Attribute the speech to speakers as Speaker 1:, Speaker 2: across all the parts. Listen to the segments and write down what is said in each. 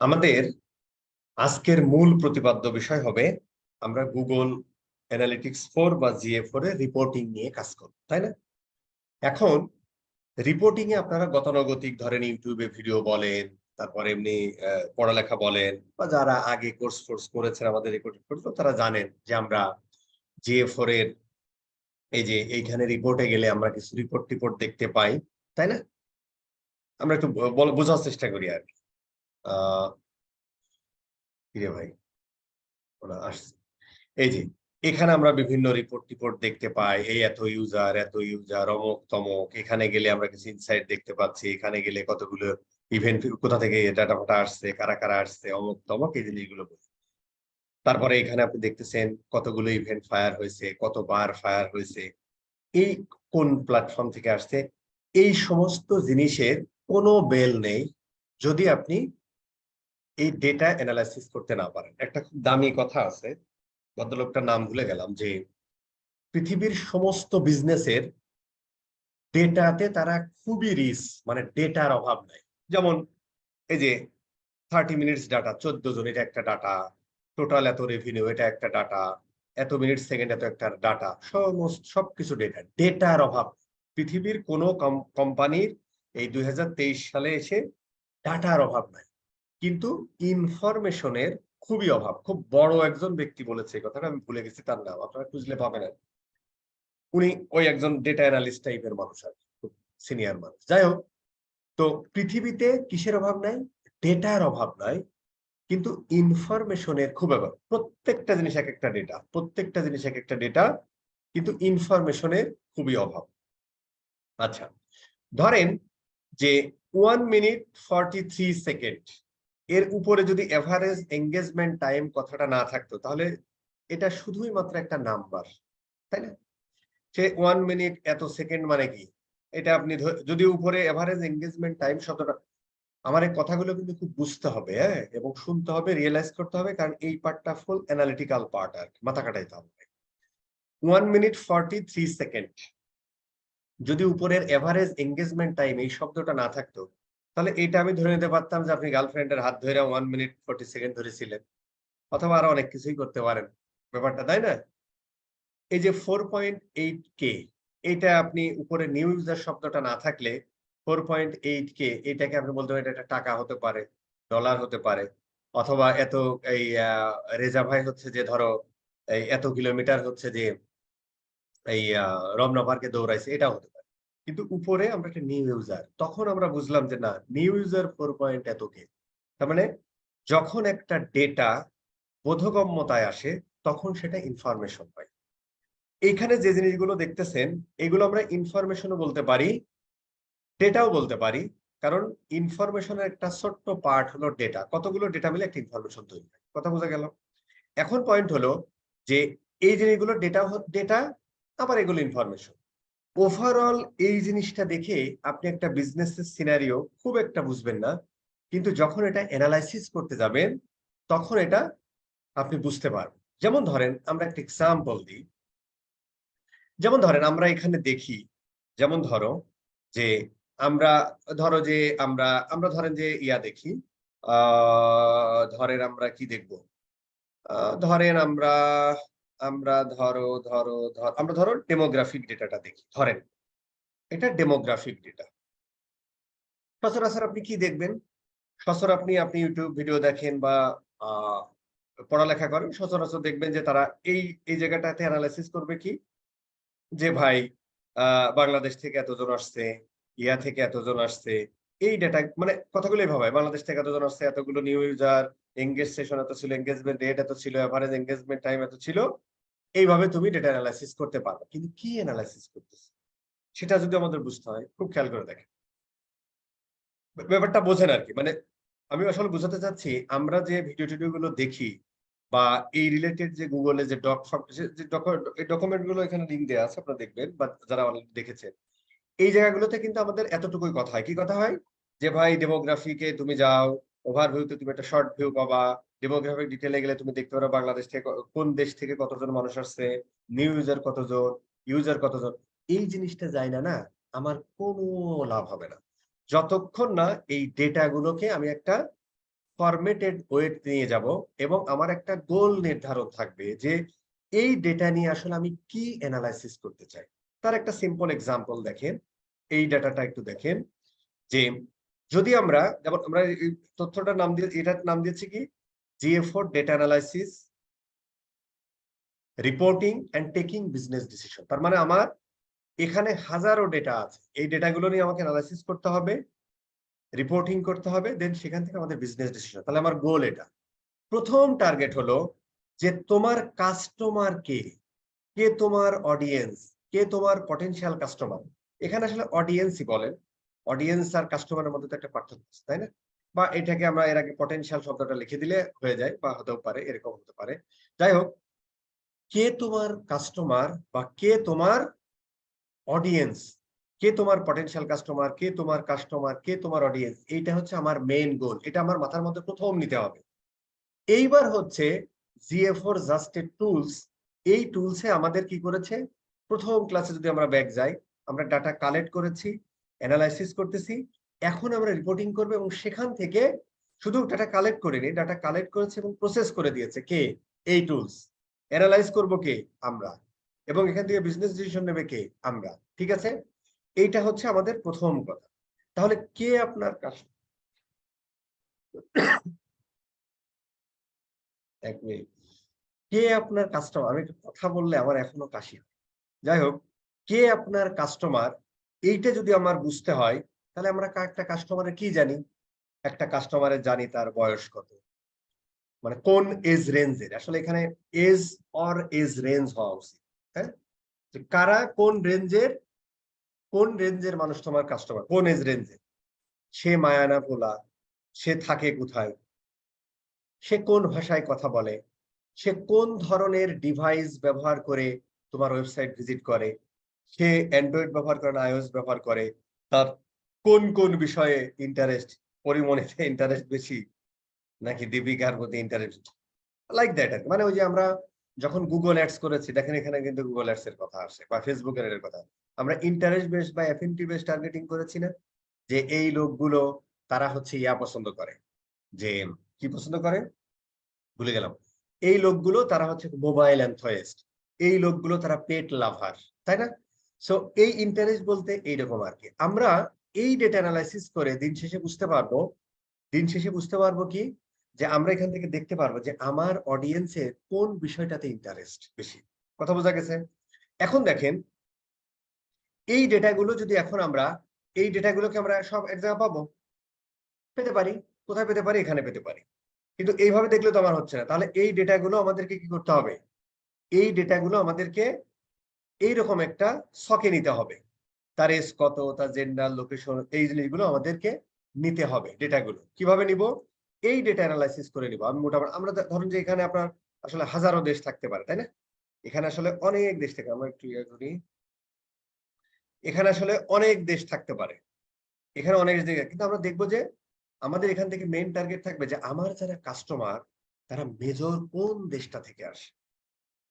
Speaker 1: আমাদের আজকের মূল প্রতিপাদ্য বিষয় হবে আমরা গুগল অ্যানালিটিক্স 4 বা GA4 এর রিপোর্টিং নিয়ে কাজ করব, তাই না? এখন রিপোর্টিং এ আপনারা গতানুগতিক ধরেন ইউটিউবে ভিডিও বলেন, তারপর এমনি পড়ালেখা বলেন, বা যারা আগে কোর্স করেছেন আমাদের রিপোর্টিং করতো তারা জানেন যে আমরা GA4 এর এই যে এইখানে রিপোর্টে গেলে আমরা কিছু রিপোর্ট দেখতে পাই, তাই না? আমরা একটু বোঝার চেষ্টা করি আর কি। কিরে ভাই, ওরা আসছে। এই যে এখানে আমরা বিভিন্ন রিপোর্ট দেখতে পাই, এই এত ইউজার অমুক তমক, এখানে গেলে আমরা কিছু ইনসাইট দেখতে পাচ্ছি, এখানে গেলে কতগুলো ইভেন্ট কোথা থেকে ডাটা ফাটা আসছে, কারা কারা আসছে, অমুক তমক, এই জিনিসগুলো বলি। তারপরে এখানে আপনি দেখতেছেন কতগুলো ইভেন্ট ফায়ার হয়েছে, কতবার ফায়ার হয়েছে, এই কোন প্ল্যাটফর্ম থেকে আসছে, এই সমস্ত জিনিসের কোনো বেল নেই যদি আপনি এই ডেটা অ্যানালাইসিস করতে না পারেন। একটা খুব দামি কথা আছে, ভদ্রলোকটার নাম ভুলে গেলাম, যে পৃথিবীর সমস্ত বিজনেসের ডেটাতে তারা খুবই রিচ, মানে ডেটার অভাব নাই। যেমন এই যে 30 মিনিটস ডাটা, 14 জন, এটা একটা ডাটা, টোটাল এত রেভিনিউ, এটা একটা ডাটা, এত মিনিট সেকেন্ড এত একটা ডাটা, সমস্ত সবকিছু ডেটার অভাব। পৃথিবীর কোনো কোম্পানির এই 2023 সালে এসে ডাটার অভাব নাই, কিন্তু ইনফরমেশনের খুবই অভাব। খুব বড় একজন ব্যক্তি বলেছে এই কথাটা, আমি ভুলে গেছি তার নাম, আপনারা খুঁজলে পাবেন। উনি ওই একজন ডেটা অ্যানালিস্ট টাইপের মানুষ আর কি, খুব সিনিয়র মানুষ। যাই হোক, তো পৃথিবীতে কিসের অভাব নাই? ডেটার অভাব নাই, কিন্তু ইনফরমেশনের খুব অভাব। প্রত্যেকটা জিনিস এক একটা ডেটা, প্রত্যেকটা জিনিস এক একটা ডেটা, কিন্তু ইনফরমেশনের খুবই অভাব। আচ্ছা, ধরেন যে 1 মিনিট 43 সেকেন্ড এর উপরে যদি এভারেজ এঙ্গেজমেন্ট টাইম কথাটা না থাকতো, তাহলে এটা শুধুই মাত্র একটা নাম্বার, তাই না? সে 1 মিনিট এত সেকেন্ড মানে কি, এটা আপনি যদি উপরে এভারেজ এঙ্গেজমেন্ট টাইম শতটা, আমার এই কথাগুলো কিন্তু খুব বুঝতে হবে, হ্যাঁ, এবং শুনতে হবে, রিয়েলাইজ করতে হবে, কারণ এই পার্টটা ফুল অ্যানালিটিক্যাল পার্ট আর কি, মাথা খাটাইতে হবে। 1 মিনিট 43 সেকেন্ড যদি উপরের এভারেজ এঙ্গেজমেন্ট টাইম এই শব্দটা না থাকতো, তাহলে এইটা আমি ধরে নিতে পারতাম যে আপনি গার্লফ্রেন্ডের হাত ধরে 1 মিনিট 40 সেকেন্ড ধরেছিলেন, অথবা আরো অনেক কিছুই করতে পারেন ব্যাপারটা, তাই না? এই যে 4.8K, এটা আপনি উপরে নিউ ইউজার শব্দটা না থাকলে 4.8K, এটাকে আপনি বলতে পারেন এটা একটা টাকা হতে পারে, ডলার হতে পারে, অথবা এত এই রেজা ভাই হচ্ছে যে ধরো এই এত কিলোমিটার হচ্ছে যে এই রমনা পার্কে দৌড়াইছে, এটাও হতে পারে। কিন্তু উপরে আমরা একটা নিউ ইউজার, তখন আমরা বুঝলাম যে না, নিউ ইউজার 4. এতকে, তার মানে যখন একটা ডেটা বোধগম্যতায় আসে তখন সেটা ইনফরমেশন হয়। এখানে যে জিনিসগুলো দেখতেছেন এগুলো আমরা ইনফরমেশনও বলতে পারি, ডেটাও বলতে পারি, কারণ ইনফরমেশনের একটা ছোট্ট পার্ট হলো ডেটা। কতগুলো ডেটা মিলে একটা ইনফরমেশন তৈরি হয়, কথা বোঝা গেল? এখন পয়েন্ট হলো যে এই জিনিসগুলো ডেটা, আবার এগুলো ইনফরমেশন। ওভারঅল এই জিনিসটা দেখে আপনি একটা বিজনেসের সিনারিও খুব একটা বুঝবেন না, কিন্তু যখন এটা অ্যানালাইসিস করতে যাবেন তখন এটা আপনি বুঝতে পারবেন। যেমন ধরেন আমরা একটা এক্সাম্পল দিই, যেমন ধরেন আমরা এখানে দেখি, যেমন ধরো যে আমরা ধরো যে আমরা আমরা ধরেন যে ইয়া দেখি, ধরেন আমরা কি দেখব, ধরেন আমরা আমরা ধরো ধরো ধর আমরা ধরো ডেমোগ্রাফিক ডেটাটা দেখি, ধরেন এটা ডেমোগ্রাফিক ডেটা। সচরাচর আপনি কি দেখবেন? সচরাচর আপনি আপনি ইউটিউব ভিডিও দেখেন বা আহ, পড়ালেখা করেন, সচরাচর দেখবেন যে তারা এই এই জায়গাটাতে অ্যানালাইসিস করবে কি, যে ভাই বাংলাদেশ থেকে এতজন আসছে, ইয়া থেকে এতজন আসছে, এই ডেটা মানে কথাগুলো এইভাবে, বাংলাদেশ থেকে এতজন আসছে, এতগুলো নিউ ইউজার, এঙ্গেজ সেশন এত ছিল, এঙ্গেজমেন্ট রেট এত ছিল, এভারেজ এঙ্গেজমেন্ট টাইম এত ছিল। এইভাবে তুমি ডেটা অ্যানালাইসিস করতে পারবে, কিন্তু কি অ্যানালাইসিস করতেছে সেটা যদি আমাদের বুঝতে হয়, খুব খেয়াল করে দেখেন, ব্যাপারটা বোঝেন আর কি। মানে আমি আসলে বুঝাতে চাচ্ছি, আমরা যে ভিডিও টিডিও গুলো দেখি বা এই রিলেটেড যে গুগলে যে ডকুমেন্ট গুলো এখানে লিঙ্ক দেওয়া আছে, আপনারা দেখবেন, বা যারা অলরেডি দেখেছেন, এই জায়গাগুলোতে কিন্তু আমাদের এতটুকুই কথা হয়। কি কথা হয়? যে ভাই ডেমোগ্রাফিকে তুমি যাও, ওভারভিউতে তুমি একটা শর্ট ভিউ পাবা, ডেমোগ্রাফিক ডিটেইলে গেলে তুমি দেখতে পারো বাংলাদেশ থেকে কোন দেশ থেকে কতজন মানুষ আসছে, নিউ ইউজার কতজন। এই জিনিসটা যায় না, না, আমার কোনো লাভ হবে না যতক্ষণ না এই ডেটা গুলোকে আমি একটা ফরম্যাটেড ওয়েট নিয়ে যাব এবং আমার একটা গোল নির্ধারণ থাকবে যে এই ডেটা নিয়ে আসলে আমি কি অ্যানালাইসিস করতে চাই। তার একটা সিম্পল এক্সাম্পল দেখেন, এই ডাটাটা একটু দেখেন যে যদি আমরা যেমন আমরা এই তথ্যটার নাম দিয়ে এটার নাম দিয়েছি কি GA4 data analysis reporting and taking business decision. তার মানে আমার এখানে হাজারো ডেটা আছে, এই ডেটাগুলো নিয়ে আমাকে অ্যানালাইসিস করতে হবে, রিপোর্টিং করতে হবে, দেন সেখান থেকে আমাদের বিজনেস ডিসিশন। তাহলে আমার গোল এটা। প্রথম টার্গেট হলো যে তোমার কাস্টমার কে, কে তোমার অডিয়েন্স, কে তোমার পটেনশিয়াল কাস্টমার। এখানে আসলে অডিয়েন্সই বলেন, অডিয়েন্স আর কাস্টমারের মধ্যে তো একটা পার্থক্য আছে, তাই না? বা এটাকে আমরা এর আগে পটেনশিয়াল শব্দটা লিখে দিলে হয়ে যায়, বা হতেও পারে, এরকম হতে পারে। যাই হোক, কে তোমার কাস্টমার বা কে তোমার অডিয়েন্স, কে তোমার পটেনশিয়াল কাস্টমার, কে তোমার কাস্টমার, কে তোমার অডিয়েন্স, এইটা হচ্ছে আমার মেইন গোল। এটা আমার মাথার মধ্যে প্রথম নিতে হবে। এইবার হচ্ছে GA4 জাস্ট এ টুলস, এই টুলসে আমাদের কি করেছে, প্রথম ক্লাসে যদি আমরা ব্যাক যাই, আমরা ডাটা কালেক্ট করেছি, অ্যানালাইসিস করতেছি, এখন আমরা রিপোর্টিং করব এবং সেখান থেকে শুধু ডাটা কালেক্ট করিনি, ডাটা কালেক্ট করেছে এবং প্রসেস করে দিয়েছে কে, এই টুলস। অ্যানালাইজ করব কে, আমরা, এবং এখান থেকে বিজনেস ডিসিশন নেবে কে, আমরা। ঠিক আছে, এইটা হচ্ছে আমাদের প্রথম কথা। তাহলে কে আপনার কাস্টমার, এক মিনিট, কে আপনার কাস্টমার, আমি একটু কথা বললে আমার এখনো কাশি হয়। যাই হোক, কে আপনার কাস্টমার, এইটা যদি আমার বুঝতে হয়, তাহলে আমরা একটা কাস্টমারের কি জানি, একটা কাস্টমারের জানি তার বয়স কত, মানে কোন এজ রেঞ্জের। আসলে এখানে এজ অর এজ রেঞ্জ হওয়া উচিত, হ্যাঁ, যে কারা কোন রেঞ্জের, কোন রেঞ্জের মানুষ তোমার কাস্টমার, কোন এজ রেঞ্জের, সে মায়া না ভোলা, সে থাকে কোথায়, সে কোন ভাষায় কথা বলে, সে কোন ধরনের ডিভাইস ব্যবহার করে তোমার ওয়েবসাইট ভিজিট করে, সে অ্যান্ড্রয়েড ব্যবহার করে না আইওএস ব্যবহার করে, তার কোন কোন বিষয়ে ইন্টারেস্ট, পরিমণিতে ইন্টারেস্ট বেশি নাকি দীপিকার প্রতি ইন্টারেস্ট, লাইক দ্যাট। মানে ওই যে আমরা যখন গুগল অ্যাডস করেছি, দেখেন এখানে কিন্তু গুগল অ্যাডস এর কথা আসে বা ফেসবুকের এর কথা, আমরা ইন্টারেস্ট বেস বা এফএনটি বেস টার্গেটিং করেছি না, যে এই লোকগুলো তারা হচ্ছে ইয়া পছন্দ করে, যে কি পছন্দ করে ভুলে গেলাম, এই লোকগুলো তারা হচ্ছে মোবাইল এনথুইস্ট, এই লোকগুলো তারা পেট লাভার, তাই না? সো এই ইন্টারেস্ট বলতে এইরকম আর কি। আমরা এই ডেটা অ্যানালাইসিস করে দিন শেষে বুঝতে পারবো, দিন শেষে বুঝতে পারবো কি, যে আমরা এখান থেকে দেখতে পারবো যে আমার অডিয়েন্সের কোন বিষয়টাতে ইন্টারেস্ট বেশি। কথা বোঝা গেছে? এখন দেখেন, এই ডেটাগুলো যদি এখন আমরা, এই ডেটাগুলোকে আমরা সব এক জায়গায় পাবো, পেতে পারি। কোথায় পেতে পারি? এখানে পেতে পারি। কিন্তু এইভাবে দেখলে তো আমার হচ্ছে না। তাহলে এই ডেটাগুলো আমাদেরকে কি করতে হবে? এই ডেটাগুলো আমাদেরকে এইরকম একটা ছকে নিতে হবে। তার এজ কত, তার জেন্ডার, লোকেশন, এই জিনিসগুলো আমাদেরকে নিতে হবে। ডেটাগুলো কিভাবে নিব? এই ডেটা অ্যানালাইসিস করে নিব। আমি মোটামুটি, আমরা ধরুন যে এখানে আপনার আসলে হাজারো দেশ থাকতে পারে, তাই না? এখানে আসলে অনেক দেশ থাকে, আমরা একটু ইয়ে করি, এখানে আসলে অনেক দেশ থাকতে পারে, এখানে অনেক দেশ, কিন্তু আমরা দেখবো যে আমাদের এখান থেকে মেইন টার্গেট থাকবে যে আমার যারা কাস্টমার, তারা মেজর কোন দেশটা থেকে আসে,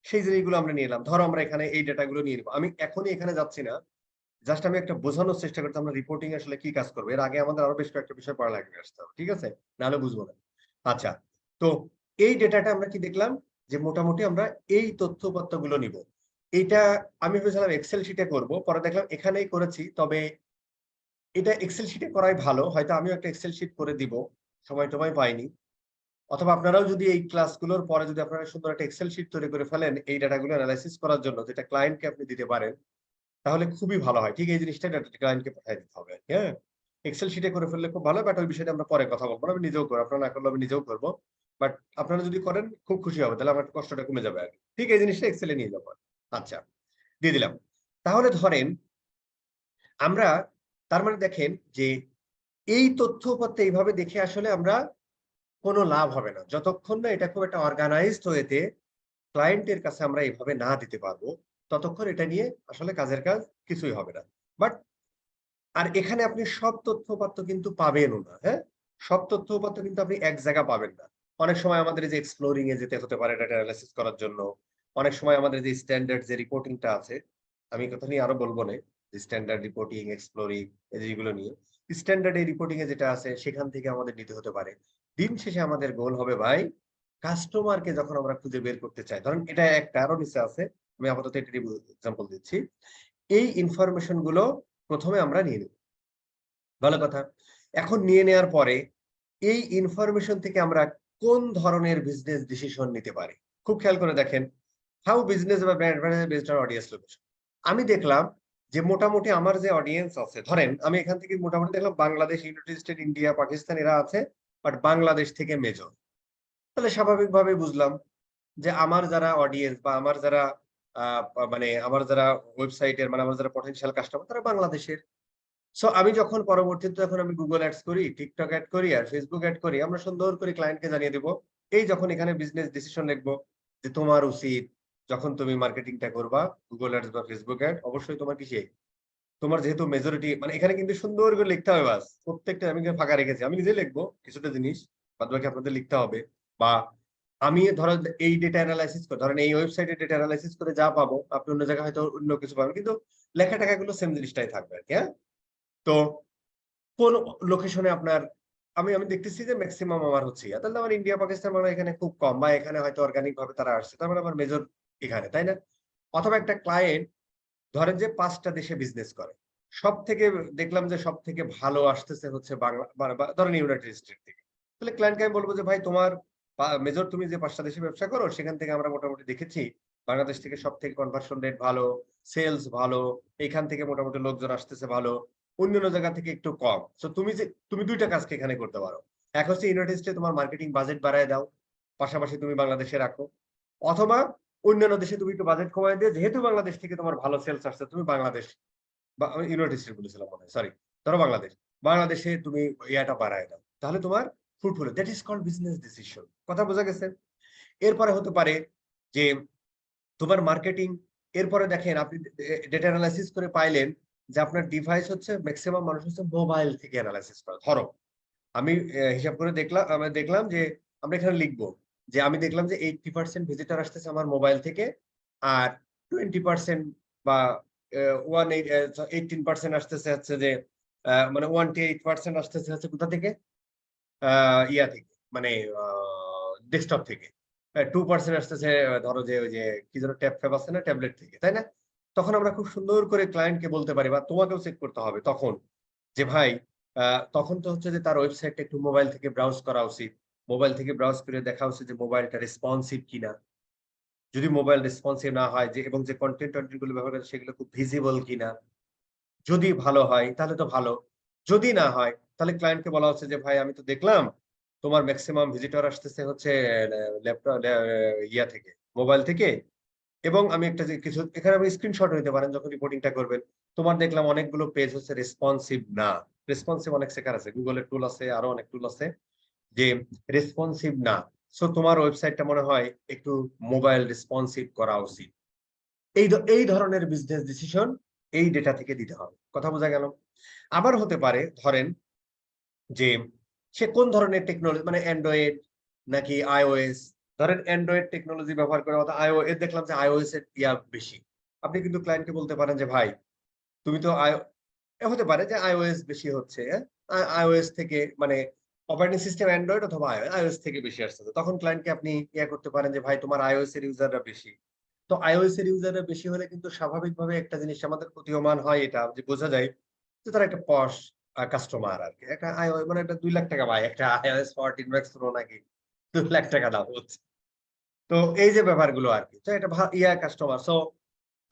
Speaker 1: সেই জিনিসগুলো আমরা নিয়ে এলাম। ধরো আমরা এখানে এই ডেটাগুলো নিয়ে নিব। আমি এখনই এখানে যাচ্ছি না, জাস্ট আমি একটা বোঝানোর চেষ্টা করতে, আমরা রিপোর্টিং আসলে কি কাজ করবো। এর আগে আমাদের আরো বেশ কয়েকটা বিষয় পড়া লাগবে আসতে হবে, ঠিক আছে? নাহলে বুঝবো না। আচ্ছা, তো এই ডেটাটা আমরা কি দেখলাম, যে মোটামুটি আমরা এই তথ্যপত্রগুলো নিব। এইটা আমি ভেবেছিলাম এক্সেল শিটে করব, পরে দেখলাম এখানেই করেছি। তবে এটা এক্সেল শিটে করাই ভালো, হয়তো আমিও একটা এক্সেল শিট করে দিব, সময় টময় পাইনি। অথবা আপনারাও যদি এই ক্লাসগুলোর পরে যদি আপনারা সুন্দর একটা এক্সেল শিট তৈরি করে ফেলেন এই ডাটাগুলো অ্যানালাইসিস করার জন্য, যেটা ক্লায়েন্টকে আপনি দিতে পারেন, তাহলে খুবই ভালো হয়। ঠিক এই জিনিসটা ক্লায়েন্টকে পাঠিয়ে দিতে হবে, হ্যাঁ? এক্সেল শিটে করে ফেললে খুব ভালো, বাট ওই বিষয়টা আমরা পরে কথা বলবো। আমি নিজেও করবো, আপনারা না করলে আমি নিজেও করবো। বাট আপনারা যদি করেন খুব খুশি হবে, তাহলে আমার একটু কষ্টটা কমে যাবে আর কি। ঠিক এই জিনিসটা এক্সেলে নিয়ে যাবো। আচ্ছা, দিয়ে দিলাম। তাহলে ধরেন আমরা, তার মানে দেখেন যে এই তথ্যপত্র এইভাবে দেখে আসলে আমরা কোনো লাভ হবে না, যতক্ষণ না এটা খুব একটা অর্গানাইজড ওয়েতে ক্লায়েন্টের কাছে আমরা এভাবে না দিতে পারবো, ততক্ষণ এটা নিয়ে আসলে কাজের কাজ কিছুই হবে না। বাট আর এখানে আপনি সব তথ্যপত্র কিন্তু পাবেনও না, হ্যাঁ? সব তথ্যপত্র কিন্তু আপনি এক জায়গা পাবেন না। অনেক সময় আমাদের এই যে এক্সপ্লোরিং এ যেতে হতে পারে ডাটা অ্যানালাইসিস করার জন্য। অনেক সময় আমাদের যে স্ট্যান্ডার্ড যে রিপোর্টিংটা আছে, আমি কথা নিয়ে আরো বলবো না, যে স্ট্যান্ডার্ড রিপোর্টিং, এক্সপ্লোরিং এই যেগুলো নিয়ে। স্ট্যান্ডার্ড এই রিপোর্টিং এ যেটা আছে সেখান থেকে আমাদের নিতে হতে পারে। দিন শেষে আমাদের গোল হবে ভাই কাস্টমারকে যখন আমরা খুঁজে বের করতে চাই, ধরেন এটা একটা আরো নিচে আছে। আমি আপাতত এটারই এক্সাম্পল দিচ্ছি। এই ইনফরমেশন গুলো ১ম এ আমরা নিয়ে নেব। ভালো কথা। এখন নিয়ে নেয়ার পরে এই ইনফরমেশন থেকে আমরা কোন ধরনের বিজনেস ডিসিশন নিতে পারি? খুব খেয়াল করে দেখেন, হাউ বিজনেস বা brand advertising based on audience location. আমি দেখলাম যে মোটামুটি আমার যে অডিয়েন্স আছে, ধরেন আমি এখান থেকে মোটামুটি দেখলাম Bangladesh, United state, India, Pakistan এরা আছে। বাট বাংলাদেশ থেকে মেজর। তাহলে স্বাভাবিকভাবেই বুঝলাম যে আমার যারা অডিয়েন্স বা আমার যারা আ মানে আমার যারা ওয়েবসাইটের মানে আমার যারা পটেনশিয়াল কাস্টমার তারা বাংলাদেশের। সো আমি যখন পরবর্তীতে যখন আমি Google Ads করি, TikTok এড করি আর Facebook এড করি, আমরা সুন্দর করে ক্লায়েন্টকে জানিয়ে দিব। এই যখন এখানে বিজনেস ডিসিশন লিখবো যে তোমার উচিত যখন তুমি মার্কেটিংটা করবা Google Ads বা Facebook এড অবশ্যই তোমার কিসে তোমার যেহেতু মেজরিটি মানে এখানে কিন্তু সুন্দর করে লিখতে হবে বাস। প্রত্যেকটা আমি কিন্তু ফাঁকা রেখেছি। আমি নিজেই লিখবো কিছুটা জিনিস। বাদবাকি আপনাদের লিখতে হবে। বা আমি ধরো এই ডেটা এনালাইসিস করে ধরেন এই ওয়েবসাইটে ডেটা এনালাইসিস করে যা পাবো, আপনি অন্য জায়গায় হয়তো অন্য কিছু পাবেন। কিন্তু লেখা-টেখাগুলো সেম জিনিসটাই থাকবে আরকি, হ্যাঁ? তো কোন লোকেশনে আপনার আমি আমি দেখতেছি যে মেক্সিমাম আমার হচ্ছে ইয়া। তাহলে আমার ইন্ডিয়া, পাকিস্তান মানে এখানে খুব কম বা এখানে হয়তো অর্গানিক ভাবে তারা আসছে। তার মানে আমার মেজর এখানে, তাই না? অথবা একটা ক্লায়েন্ট ধরেন যে ৫ টা দেশে বিজনেস করে। সবথেকে দেখলাম যে সবথেকে ভালো আসতেছে হচ্ছে বাংলা বা ধরেন ইউনাইটেড স্টেট থেকে। তাহলে ক্লায়েন্টকে আমি বলব যে ভাই তোমার মেজর তুমি যে ৫ টা দেশে ব্যবসা করো সেখান থেকে আমরা মোটামুটি দেখেছি বাংলাদেশ থেকে সবথেকে কনভার্সন রেট ভালো, সেলস ভালো, এখান থেকে মোটামুটি লোকজন আসতেছে ভালো। অন্যান্য জায়গা থেকে একটু কম। সো তুমি ২ টা কাজকে এখানে করতে পারো। এক হচ্ছে ইউনাইটেড স্টেটে তোমার মার্কেটিং বাজেট বাড়ায় দাও। পাশাপাশি তুমি বাংলাদেশে রাখো। অথবা অন্যান্য দেশে তুমি একটু বাজেট কমায় দিয়ে যেহেতু বাংলাদেশ থেকে তোমার ভালো সেলস আসছে তুমি বাংলাদেশ বা আমি ইউনাইটেড স্টেট বলেছিলাম মনে হয়। সরি। ধরো বাংলাদেশ। বাংলাদেশে তুমি ইয়াটা বাড়ায় দাও। তাহলে তোমার fruitful that is called business decision. কথা বোঝা গেছে? এরপরে হতে পারে যে তোমার মার্কেটিং এরপরে দেখেন আপনি ডেটা এনালাইসিস করে পাইলেন যে আপনার ডিভাইস হচ্ছে মেক্সিমাম মানুষ হচ্ছে মোবাইল থেকে এনালাইসিস করে। ধরো আমি হিসাব করে আমি দেখলাম যে আমরা এখানে লিখব যে আমি দেখলাম যে 80% ভিজিটর আসতেছে আমার মোবাইল থেকে। আর 20% বা আ 18% আসতেছে হচ্ছে যে মানে 1 to 8% আসতেছে হচ্ছে কোথা থেকে? আ ইয়া থেকে মানে আ ডেস্কটপ থেকে। 2% আসতেছে ধরো যে ওই যে কি যেন ট্যাব-ফ্যাব আছে না ট্যাবলেট থেকে, তাই না? তখন আমরা খুব সুন্দর করে ক্লায়েন্টকে বলতে পারি বা তোমাকেও চেক করতে হবে তখন যে ভাই আ তখন তো হচ্ছে যে তার ওয়েবসাইটটা একটু মোবাইল থেকে ব্রাউজ করা উচিত। মোবাইল থেকে ব্রাউজ করে দেখা উচিত যে মোবাইলটা রেসপন্সিভ কিনা। যদি মোবাইল রেসপন্সিভ না হয় যে এবং যে কনটেন্ট গুলো ব্যবহার করে সেগুলো খুব ভিজিবল কিনা। যদি ভালো হয় তাহলে তো ভালো। যদি না হয় তাহলে ক্লায়েন্টকে বলা হচ্ছে যে, "ভাই আমি তো দেখলাম তোমার মেক্সিমাম ভিজিটর আসতেছে হচ্ছে ল্যাপটপ ইয়া থেকে, মোবাইল থেকে এবং আমি একটা যে কিছু এখানে আপনি স্ক্রিনশট নিতে পারেন যখন রিপোর্টিংটা করবেন। তোমার দেখলাম অনেকগুলো পেজ হচ্ছে রেসপন্সিভ না।" রেসপন্সিভ অনেক সেকার আছে। Google এর টুল আছে, আরো অনেক টুল আছে যে রেসপন্সিভ না। সো তোমার ওয়েবসাইটটা মনে হয় একটু মোবাইল রেসপন্সিভ করা উচিত। এই ধরনের বিজনেস ডিসিশন এই ডেটা থেকে দিতে হবে। কথা বোঝা গেল? আবার হতে পারে ধরেন যে সে কোন ধরনের টেকনোলজি মানে অ্যান্ড্রয়েড নাকি iOS ধরেন অ্যান্ড্রয়েড টেকনোলজি ব্যবহার করে অথবা দেখলাম যে iOS এর ইয়া বেশি। আপনি কিন্তু ক্লায়েন্টকে বলতে পারেন যে, "ভাই তুমি তো হতে পারে যে iOS বেশি হচ্ছে, হ্যাঁ? iOS থেকে মানে অপারেটিং সিস্টেম অ্যান্ড্রয়েড অথবা iOS থেকে বেশি আসতেছে।" তখন ক্লায়েন্টকে আপনি ইয়া করতে পারেন যে, "ভাই তোমার iOS এর ইউজাররা বেশি।" তো iOS এর ইউজাররা বেশি হলে কিন্তু স্বাভাবিকভাবে একটা জিনিস আমাদের প্রতীয়মান হয় এটা যে বোঝা যায় যে তারা একটা পশ কাস্টমার আরকি। একটা মানে একটা ৳২,০০,০০০ ভাই একটা iOS 14 Max Pro নাকি ৳2,00,000 দাম হচ্ছে। তো এই যে ব্যাপারগুলো আরকি। তো এটা কাস্টমার। সো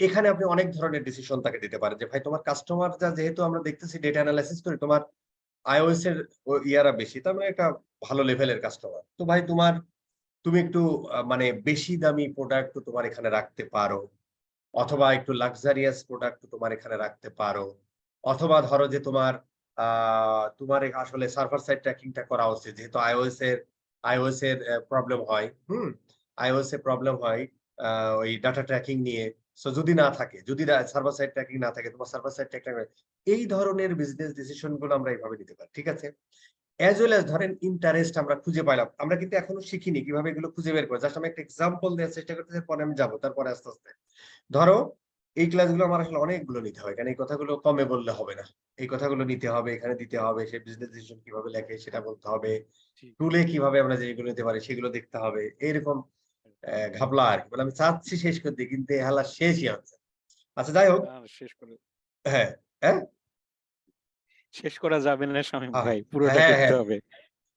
Speaker 1: এখানে আপনি অনেক ধরনের ডিসিশন তাকে দিতে পারেন যে ভাই তোমার কাস্টমারটা যেহেতু আমরা দেখতেছি ডেটা এনালাইসিস করি তোমার iOS এর ইয়ারা বেশি। তার মানে একটা ভালো লেভেলের কাস্টমার। তো ভাই তুমি একটু মানে বেশি দামি প্রোডাক্ট তো তোমার এখানে রাখতে পারো। অথবা একটু লাক্সারিয়াস প্রোডাক্ট তোমার এখানে রাখতে পারো। অথবা ধরো যে আ তোমার আসলে সার্ভার সাইড ট্র্যাকিং টা করা উচিত। যেহেতু iOS এর প্রবলেম হয়। হুম? iOS এ প্রবলেম হয় আ ওই ডাটা ট্র্যাকিং নিয়ে। সো যদি না থাকে, যদি সার্ভার সাইড ট্র্যাকিং না থাকে, তোমার সার্ভার সাইড ট্র্যাকিং এই ধরনের বিজনেস ডিসিশন গুলো আমরা এভাবে নিতে পারি। ঠিক আছে? এজ ওয়েল এস ধরেন ইন্টারেস্ট আমরা খুঁজে পাইলাম। আমরা কিন্তু এখনো শিখিনি কিভাবে এগুলো খুঁজে বের করা। জাস্ট আমি একটা এক্সাম্পল দেওয়ার চেষ্টা করতেছি, পরে আমি যাবো। তারপরে আস্তে, আস্তে। ধরো এই ক্লাসগুলো আমার আসলে অনেকগুলো নিতে হয়। কারণ এই কথাগুলো কমে বললে হবে না। এই কথাগুলো নিতে হবে, এখানে দিতে হবে, সে বিজনেস ডিসিশন কিভাবে লেখে সেটা বলতে হবে।
Speaker 2: জি।
Speaker 1: টুলে কিভাবে আমরা যেগুলো নিতে পারি সেগুলো দেখতে হবে। এইরকম ঘাবলা আরকি। মানে আমি চাচ্ছি শেষ করতে কিন্তু এ হালা শেষই হচ্ছে না। আচ্ছা যাই হোক
Speaker 2: শেষ করে
Speaker 1: হ্যাঁ, হ্যাঁ?
Speaker 2: শেষ করা যাবে না শামীম
Speaker 1: আহ
Speaker 2: ভাই। পুরোটা
Speaker 1: হ্যাঁ,
Speaker 2: করতে
Speaker 1: হ্যাঁ।
Speaker 2: হবে।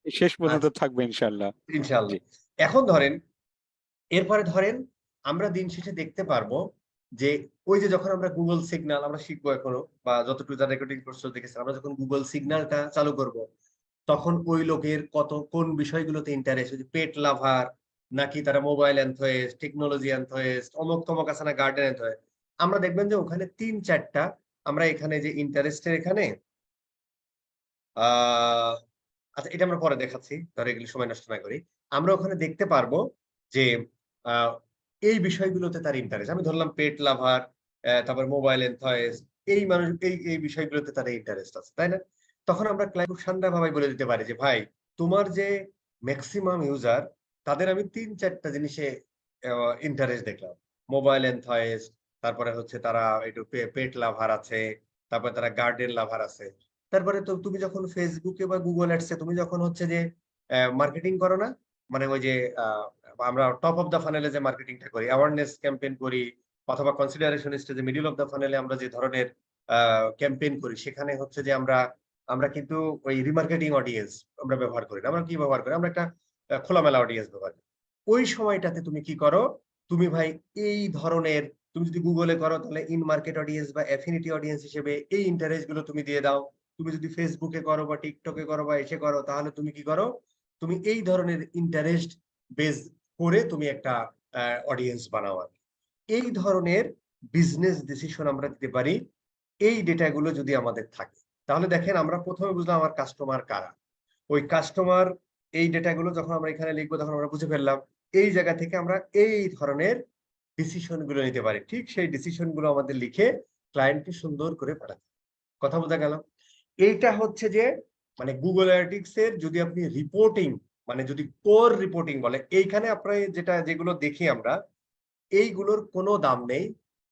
Speaker 2: শেষ পর্যন্ত
Speaker 1: আচ্ছা
Speaker 2: থাকবে ইনশাআল্লাহ। জি।
Speaker 1: ইনশাআল্লাহ। এখন ধরেন এরপরে ধরেন আমরা দিন শেষে দেখতে পারবো যে ওই যে যখন আমরা Google সিগন্যাল আমরা শিখবো এখনো বা যতটুকু যা রেকর্ডিং কোর্স দেখেছেন আমরা যখন Google সিগন্যালটা চালু করব, তখন ওই লোকের কোন বিষয়গুলোতে ইন্টারেস্ট ওই যে পেট লাভার নাকি তারা মোবাইল এনথুইস্ট, টেকনোলজি এনথুইস্ট, অমুক তমুক আছে না গার্ডেন এনথুইস্ট। আমরা দেখবেন যে ওখানে ৩-৪ টা আমরা এখানে যে ইন্টারেস্টের এখানে আ আচ্ছা এটা আমরা পরে দেখাচ্ছি। ধরো এগুলো সময় নষ্ট না করি। আমরা ওখানে দেখতে পারবো যে আ এই বিষয়গুলোতে তার ইন্টারেস্ট। আমি ধরলাম পেট লাভার, তারপর মোবাইল এনথুইস্ট এই বিষয়গুলোতে তার ইন্টারেস্ট আছে। তাই না? তখন আমরা ক্লায়েন্ট খুব শান্তভাবে বলে দিতে পারি যে, "ভাই তোমার যে মেক্সিমাম ইউজার তাদের আমি ৩-৪ টা জিনিসে অ ইন্টারেস্ট দেখলাম। মোবাইল এনথুইস্ট, তারপরে হচ্ছে তারা একটু পেট লাভার আছে, তারপরে তারা গার্ডেন লাভার আছে। তারপরে তো তুমি যখন Facebook এ বা Google Ads এ তুমি যখন হচ্ছে যে মার্কেটিং করো না? মানে ওই যে আ আমরা টপ অফ দ্যা ফানেল এ যে মার্কেটিংটা করি, অ্যাওয়ারনেস ক্যাম্পেইন করি অথবা কনসিডারেশন স্টেজে মিডল অফ দ্যা ফানেল এ আমরা যে ধরনের আ ক্যাম্পেইন করি সেখানে হচ্ছে যে আমরা কিন্তু ওই রিমার্কেটিং অডিয়েন্স আমরা ব্যবহার করি না। আমরা কি ব্যবহার করি? আমরা একটা খোলামেলা অডিয়েন্স ব্যবহার করি। ওই সময়টাতে তুমি কি করো? তুমি ভাই এই ধরনের তুমি যদি Google এ করো তাহলে ইন মার্কেট অডিয়েন্স বা অ্যাফিনিটি অডিয়েন্স হিসেবে এই ইন্টারেস্ট গুলো তুমি দিয়ে দাও। তুমি যদি Facebook এ করো বা TikTok এ করো বা এসে করো তাহলে তুমি কি করো? তুমি এই ধরনের ইন্টারেস্ট বেস করে তুমি একটা অডিয়েন্স বানাও আরকি। এই ধরনের বিজনেস ডিসিশন আমরা দিতে পারি। এই ডেটা গুলো যদি আমাদের থাকে। তাহলে দেখেন আমরা ১ম এ বুঝলাম আমার কাস্টমার কারা। ওই কাস্টমার এই ডেটা গুলো যখন আমরা এখানে লিখবো তখন আমরা বুঝে ফেললাম। এই জায়গা থেকে আমরা এই ধরনের ডিসিশন গুলো নিতে পারি। ঠিক সেই ডিসিশন গুলো আমাদের লিখে ক্লায়েন্টকে সুন্দর করে পাঠাতে। কথা বোঝা গেল? এইটা হচ্ছে যে মানে Google Analytics এর যদি আপনি রিপোর্টিং মানে যদি কোর রিপোর্টিং বলে এইখানে আপনার যেগুলো দেখি আমরা এইগুলোর কোনো দাম নেই।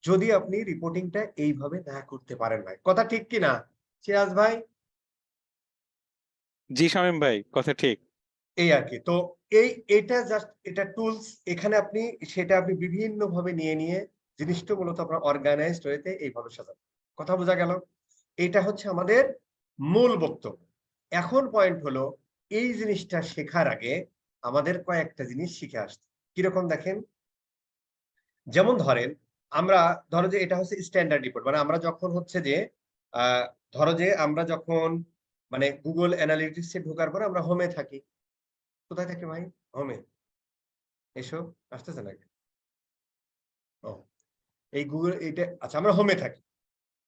Speaker 1: যদি আপনি রিপোর্টিংটা এইভাবে না করতে পারেন ভাই। কথা ঠিক কি না? সিরাজ ভাই?
Speaker 2: জি শামীম ভাই, কথা ঠিক।
Speaker 1: এই আরকি। তো এটা জাস্ট এটা টুলস এখানে সেটা আপনি বিভিন্নভাবে নিয়ে জিনিসটা মূলত আপনার অর্গানাইজড ওয়েতে এইভাবে সাজাবেন। কথা বোঝা গেল? এইটা হচ্ছে আমাদের মূল বক্তব্য। এখন পয়েন্ট হলো এই জিনিসটা শেখার আগে আমাদের কয়েকটা জিনিস শিখে আসতে। কিরকম দেখেন? যেমন ধরেন ধরো যে এটা হচ্ছে স্ট্যান্ডার্ড রিপোর্ট। মানে আমরা যখন হচ্ছে যে আ ধরো যে আমরা যখন মানে Google Analytics এ ঢোকার পরে আমরা হোমে থাকি। কোথায় থাকি ভাই? হোমে। এসো, আসতেছে নাকি? ও এই Google আচ্ছা আমরা হোমে থাকি।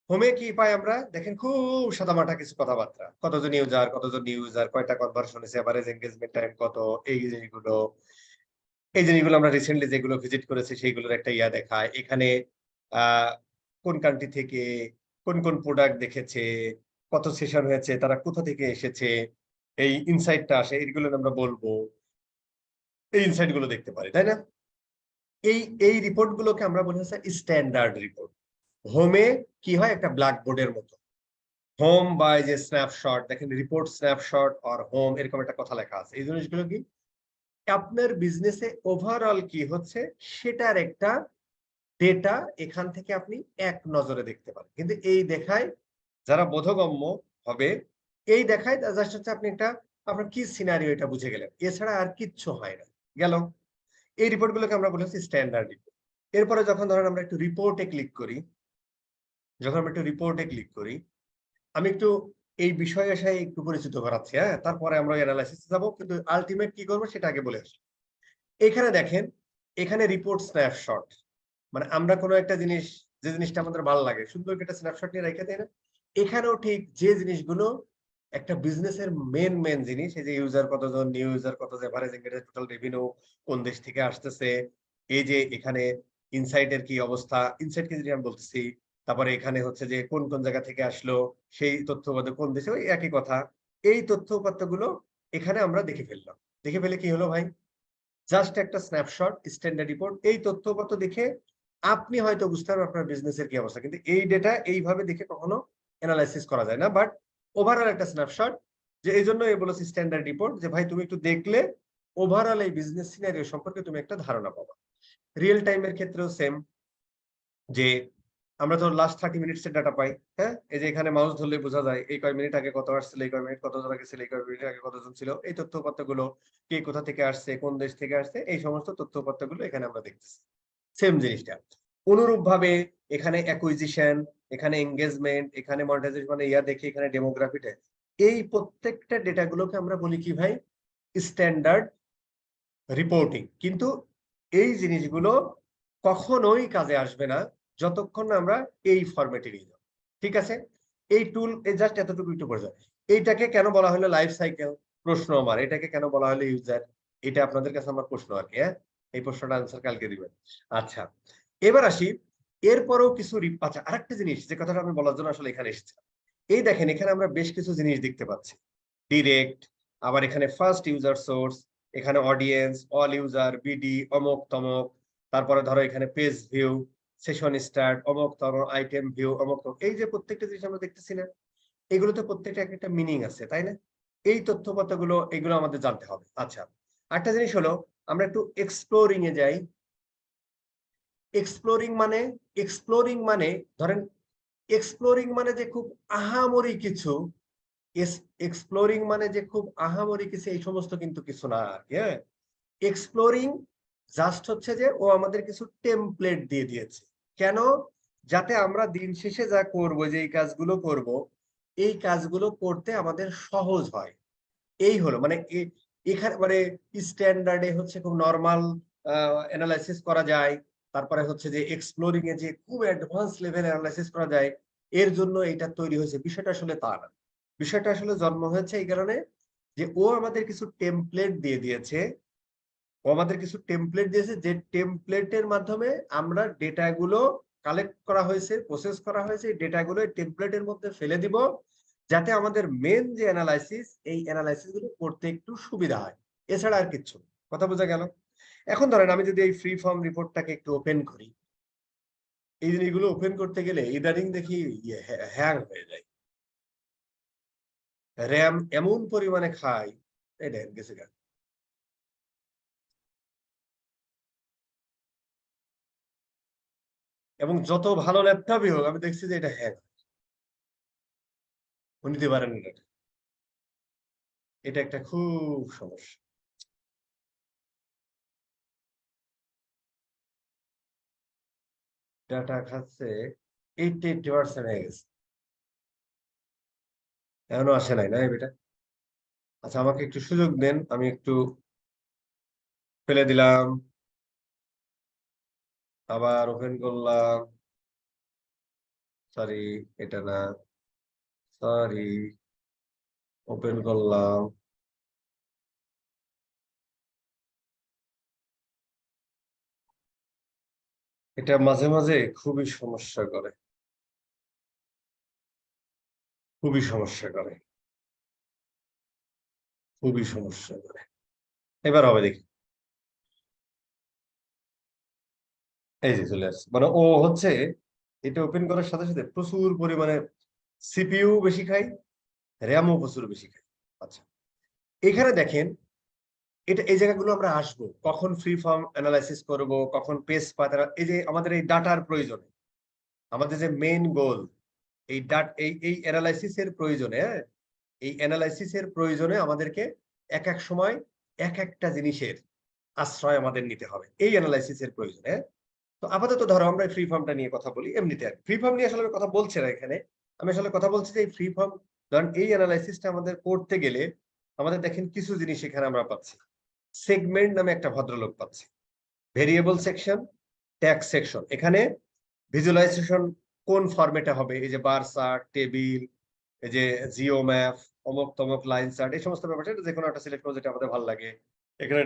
Speaker 1: হোমে কি পাই আমরা? দেখেন খুব সাদামাটা কিছু কথাবার্তা। কতজন ইউজার, কতজন নিউ ইউজার, কয়টা কনভার্সন হইছে, এভারেজ এনগেজমেন্ট টাইম কত, এই জিনিসগুলো আমরা রিসেন্টলি যেগুলো ভিজিট করেছি সেইগুলোর একটা দেখায়। এখানে আ কোন কান্ট্রি থেকে কোন প্রোডাক্ট দেখেছে, কত সেশন হয়েছে, তারা কোথা থেকে এসেছে, এই ইনসাইট টা আসে এগুলো আমরা বলব। এই ইনসাইট গুলো দেখতে পারি, তাই না? এই এই রিপোর্ট গুলোকে আমরা বলি হচ্ছে স্ট্যান্ডার্ড রিপোর্ট। হোমে কি হয় একটা ব্ল্যাকবোর্ডের মতো। হোম বা এই যে স্ন্যাপশট দেখেন রিপোর্ট স্ন্যাপশট অর হোম এরকম একটা কথা লেখা আছে। এই জিনিসগুলো কি আপনার বিজনেসে ওভারঅল কি হচ্ছে সেটার একটা ডেটা এখান থেকে আপনি এক নজরে দেখতে পারেন। কিন্তু এই দেখায় যারা বোধগম্য হবে, এই দেখায় জাস্ট হচ্ছে আপনি আপনার কি সিনারিও এটা বুঝে গেলেন। এছাড়া আর কিচ্ছু হয় না। গেল? এই রিপোর্ট গুলোকে আমরা বলি হচ্ছে স্ট্যান্ডার্ড রিপোর্ট। এরপরে যখন ধরেন আমরা একটু রিপোর্টে ক্লিক করি, যখন আমরা একটু রিপোর্টে ক্লিক করি, আমি একটু এই বিষয়-আশয় একটু পরিচিত করাচ্ছি, হ্যাঁ? তারপরে আমরা ওই এনালাইসিস এ যাবো। কিন্তু আল্টিমেট কি করব সেটা আগে বলে আসি। এখানে দেখেন, এখানে রিপোর্ট স্ন্যাপশট। মানে আমরা কোন একটা জিনিস যে জিনিসটা আমাদের ভাল লাগে, সুন্দর করে একটা স্ন্যাপশট নিয়ে রাইখা দেই না? এখানেও ঠিক যে জিনিসগুলো একটা বিজনেসের মেইন জিনিস, এই যে ইউজার কতজন, নিউ ইউজার কত, এভারেজ এনগেজমেন্ট, টোটাল রেভিনিউ কোন দেশ থেকে আসতেছে, এই যে এখানে ইনসাইট এর কি অবস্থা, ইনসাইট কি জিনিস আমি বলতেছি। তারপরে এখানে হচ্ছে যে কোন জায়গা থেকে আসলো, সেই তথ্যগুলো কোন দেশে, ওই একই কথা। এই তথ্য-উপাত্তগুলো এখানে আমরা দেখে ফেললাম। দেখে ফেলে কি হলো ভাই? জাস্ট একটা স্ন্যাপশট, স্ট্যান্ডার্ড রিপোর্ট। এই তথ্য-উপাত্ত দেখে আপনি হয়তো বুঝতে পারবেন আপনার বিজনেসের কি অবস্থা, কিন্তু এই ডেটা এইভাবে দেখে কখনো অ্যানালাইসিস করা যায় না। বাট ওভারঅল একটা স্ন্যাপশট, যে এই জন্য বলেছি স্ট্যান্ডার্ড রিপোর্ট, যে ভাই তুমি একটু দেখলে ওভারঅল এই বিজনেস সিনারিও সম্পর্কে তুমি একটা ধারণা পাবা। রিয়েল টাইমের ক্ষেত্রেও সেম, যে আমরা তো লাস্ট 30 মিনিটস এর ডাটা পাই। হ্যাঁ, এই যে এখানে মাউস ধরলে বোঝা যায় এই কয় মিনিট আগে কত আসছিল, এই কয় মিনিট কতজন আগে ছিল, এই কয় মিনিট আগে কতজন ছিল, এই তথ্যপত্রগুলো কে কোথা থেকে আসছে, কোন দেশ থেকে আসছে, এই সমস্ত তথ্যপত্রগুলো এখানে আমরা দেখতেছি। সেম জিনিসটা অনুরূপ ভাবে এখানে অ্যাকুইজিশন, এখানে এঙ্গেজমেন্ট, এখানে মনিটাইজেশন, মানে ইয়া দেখি এখানে ডেমোগ্রাফিটা, এই প্রত্যেকটা ডেটাগুলোকে আমরা বলি কি ভাই, স্ট্যান্ডার্ড রিপোর্টিং। কিন্তু এই জিনিসগুলো কখনোই কাজে আসবে না যতক্ষণ না আমরা এই ফরম্যাটে নিয়ে যাব। ঠিক আছে, এই টুল জাস্ট এতটুকু একটু বোঝা। এইটাকে কেন বলা হলো লাইফ সাইকেল, প্রশ্ন আমার, এটাকে কেন বলা হলো ইউজার, এটা আপনাদের কাছে আমার প্রশ্ন আর কি। হ্যাঁ, এই প্রশ্নটা আনসার কালকে দিবেন। আচ্ছা, এবার আসি, এরপরেও কিছু আচ্ছা আরেকটা জিনিস যে কথাটা আমি বলার জন্য আসলে এখানে এসেছি, এই দেখেন এখানে আমরা বেশ কিছু জিনিস দেখতে পাচ্ছি, ডিরেক্ট, আবার এখানে ফার্স্ট ইউজার সোর্স, এখানে অডিয়েন্স, অল ইউজার, বিডি, অমুক তমক, তারপরে ধরো এখানে পেজ ভিউ, সেশন স্টার্ট, অমুক তমক, আইটেম ভিউ, অমুক তমক, এই যে প্রত্যেকটা জিনিস আমরা দেখতেছি না, এগুলোতে প্রত্যেকটা একটা মিনিং আছে, তাই না? এই তথ্যপত্রগুলো এগুলো আমাদের জানতে হবে। আচ্ছা, একটা জিনিস হলো আমরা একটু এক্সপ্লোরিং এ যাই। এক্সপ্লোরিং মানে ধরেন, এক্সপ্লোরিং মানে যে খুব আহামরি কিছু, এক্সপ্লোরিং মানে যে খুব আহামরি কিছু এই সমস্ত কিন্তু কিছু না। হ্যাঁ, এক্সপ্লোরিং জাস্ট হচ্ছে যে ও আমাদের কিছু টেমপ্লেট দিয়ে দিয়েছে। কেন? যাতে আমরা দিন শেষে যা করব, যে এই কাজগুলো করব, এই কাজগুলো করতে আমাদের সহজ হয়। এই হলো মানে এখানে মানে স্ট্যান্ডার্ডে হচ্ছে খুব নরমাল অ্যানালাইসিস করা যায়, তারপরে হচ্ছে যে এক্সপ্লোরিং এ যে খুব অ্যাডভান্স লেভেল অ্যানালাইসিস করা যায়, এর জন্য এটা তৈরি হয়েছে, বিষয়টা আসলে তা না। বিষয়টা আসলে জন্ম হয়েছে এই কারণে যে ও আমাদের কিছু টেমপ্লেট দিয়ে দিয়েছে, যে টেমপ্লেটের মাধ্যমে আমরা ডেটাগুলো কালেক্ট করা হয়েছে, প্রসেস করা হয়েছে, এই ডেটাগুলো টেমপ্লেটের মধ্যে ফেলে দিব, যাতে আমাদের মেন যে অ্যানালাইসিস, এই অ্যানালাইসিস গুলো করতে একটু সুবিধা হয়। এছাড়া আর কিচ্ছু। কথা বোঝা গেল? এখন ধরেন আমি যদি এই ফ্রি ফর্ম রিপোর্টটাকে একটু ওপেন করি, এই জিনিসগুলো ওপেন করতে গেলে ইদানিং দেখি হ্যাং হয়ে যায়, র্যাম এমন পরিমাণে খায়, এই দেখেন গেছে গা। এবং যত ভালো ল্যাপটপই হোক আমি দেখছি যে এটা হ্যাং, নিতে পারেন না। এটা একটা খুব সমস্যা। ডাটা খাচ্ছে 80% হয়ে গেছে, এখনো আসে নাই না এটা। আচ্ছা, আমাকে একটু সুযোগ দেন, আমি একটু ফেলে দিলাম, আবার ওপেন করলাম, সরি এটা না, সরি, ওপেন করলাম, এটা মাঝে মাঝে খুবই সমস্যা করে, খুবই সমস্যা করে, খুবই সমস্যা করে। এবার হবে দেখি, এই যে চলে আসছে, মানে ও হচ্ছে এটা ওপেন করার সাথে সাথে প্রচুর পরিমাণে সিপিইউ বেশি খাই, র্যামও প্রচুর বেশি খাই। আচ্ছা, এখানে দেখেন, এটা এই জায়গাগুলো আমরা আসবো কখন ফ্রি ফর্ম অ্যানালাইসিস করব, কখন পেজ পাতা, এই যে আমাদের এই ডাটার প্রয়োজনে, আমাদের যে মেইন গোল, এই এই অ্যানালাইসিসের প্রয়োজনে, হ্যাঁ, এই অ্যানালাইসিসের প্রয়োজনে আমাদেরকে এক এক সময় এক একটা জিনিসের আশ্রয় আমাদের নিতে হবে এই অ্যানালাইসিসের প্রয়োজনে। তো আপাতত ধরো আমরা ফ্রি ফর্মটা নিয়ে কথা বলি, এমনিতে আর ফ্রি ফর্ম নিয়ে আসলে আমি কথা বলছি না এখানে। আমি আসলে কথা বলছি যে এই ফ্রি ফর্ম, ধরেন এই অ্যানালাইসিসটা আমাদের করতে গেলে আমাদের দেখেন কিছু জিনিস এখানে আমরা পাচ্ছি। সেগমেন্ট নামে একটা ভদ্রলোক পাচ্ছি, ভেরিয়েবল সেকশন, ট্যাগ সেকশন, এখানে ভিজুয়ালাইজেশন কোন ফরম্যাটে হবে, এই যে বার চার্ট, টেবিল, এই যে জিও ম্যাপ, অমুক তমক লাইন চার্ট, এই সমস্ত ব্যাপারটা যে কোনো একটা সিলেক্ট করবো যেটা আমাদের ভালো লাগে। এখানে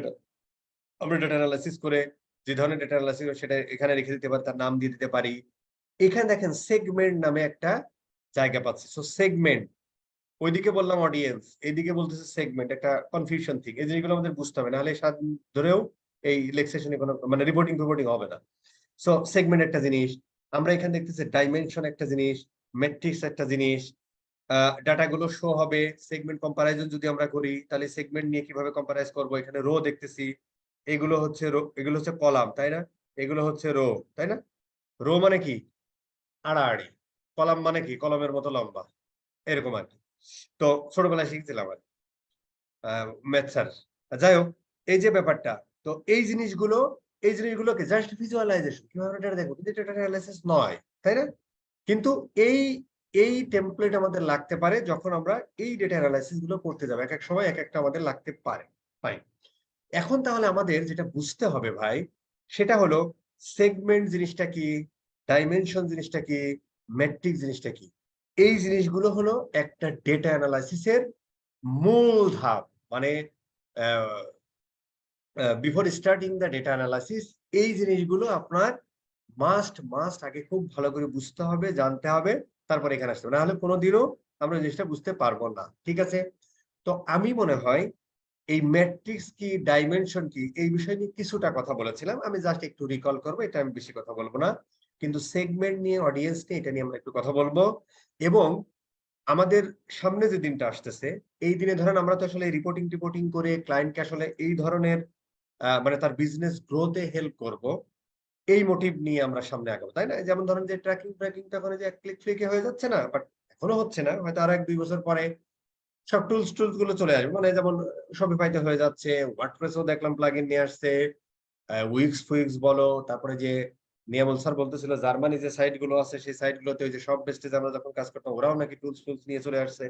Speaker 1: আমরা ডেটা অ্যানালাইসিস করে যে ধরনের ডেটা অ্যানালাইসিস সেটা এখানে রেখে দিতে পারি, তার নাম দিয়ে দিতে পারি। এখানে দেখেন সেগমেন্ট নামে একটা জায়গা পাচ্ছি। সো সেগমেন্ট, ওইদিকে বললাম অডিয়েন্স, এইদিকে বলতেছে সেগমেন্ট, একটা কনফিউশন ঠিক, এই জিনিসগুলো আমাদের বুঝতে হবে, নাহলে সাত ধরেও এই লেকচার কোনো মানে রিপোর্টিং হবে না। সো সেগমেন্ট একটা জিনিস, আমরা এখানে দেখতেছি ডাইমেনশন একটা জিনিস, ম্যাট্রিক্স একটা জিনিস, ডাটাগুলো শো হবে। সেগমেন্ট কম্পারিজন যদি আমরা করি তাহলে সেগমেন্ট নিয়ে কিভাবে কম্পারাইজ করব, এখানে রো দেখতেছি, এগুলো হচ্ছে রো, এগুলো হচ্ছে কলাম, তাই না? এগুলো হচ্ছে রো, তাই না? রো মানে কি? আড়াআড়ি। কলাম মানে কি? কলমের মতো লম্বা, এরকম আর কি। তো ছোটবেলায় শিখছিলাম আর ম্যাথ স্যার। যাই হোক, এই যে ব্যাপারটা, তো এই জিনিসগুলোকে জাস্ট ভিজুয়ালাইজেশন কিভাবে এটা দেখো, কিন্তু এটা অ্যানালাইসিস নয়, তাই না? কিন্তু এই এই টেমপ্লেট আমাদের লাগতে পারে যখন আমরা এই ডেটা অ্যানালাইসিস গুলো করতে যাবো। এক এক সময় এক একটা আমাদের লাগতে পারে। ফাইন। এখন তাহলে আমাদের যেটা বুঝতে হবে ভাই, সেটা হলো সেগমেন্ট জিনিসটা কি, ডাইমেনশন জিনিসটা কি, ম্যাট্রিক্স জিনিসটা কি। এই জিনিসগুলো হলো একটা ডেটা অ্যানালাইসিসের মূল ধাপ। মানে before starting the data analysis এই জিনিসগুলো আপনার মাস্ট আগে খুব ভালো করে বুঝতে হবে, জানতে হবে, তারপর এখানে আসতে হবে। না হলে কোনোদিনও আমরা জিনিসটা বুঝতে পারবো না। ঠিক আছে? তো আমি মনে হয় এই ম্যাট্রিক্স কি, ডাইমেনশন কি, এই বিষয় নিয়ে কিছুটা কথা বলেছিলাম। আমি জাস্ট একটু রিকল করবো, এটা আমি বেশি কথা বলবো না। কিন্তু সেগমেন্ট নিয়ে, অডিয়েন্স নিয়ে, এটা নিয়ে আমরা একটু কথা বলবো। এবং আমাদের সামনে যে দিনটা আসতেছে, এই দিনে ধরেন আমরা তো আসলে রিপোর্টিং করে ক্লায়েন্টকে আসলে এই ধরনের মানে তার বিজনেস গ্রোথে হেল্প করব, এই মোটিভ নিয়ে আমরা সামনে আগাবো, তাই না? যেমন ধরেন যে ট্র্যাকিংটা এখন যে এক ক্লিকে হয়ে যাচ্ছে না, বাট এখনো হচ্ছে না, হয়তো আরো 1-2 বছর পরে সব টুলস গুলো চলে আসবে। মানে যেমন শপিফাইতে হয়ে যাচ্ছে, ওয়ার্ডপ্রেসও দেখলাম প্লাগইন নিয়ে আসছে, উইক্স বলো, তারপরে যে নিয়ামল স্যার বলতেছিল জার্মানি যে সাইট গুলো আছে সেই সাইট গুলোতে ওই যে সব বেস্টেজ আমরা যখন কাজ করতাম ওরাও নাকি টুলস নিয়ে চলে আসছে।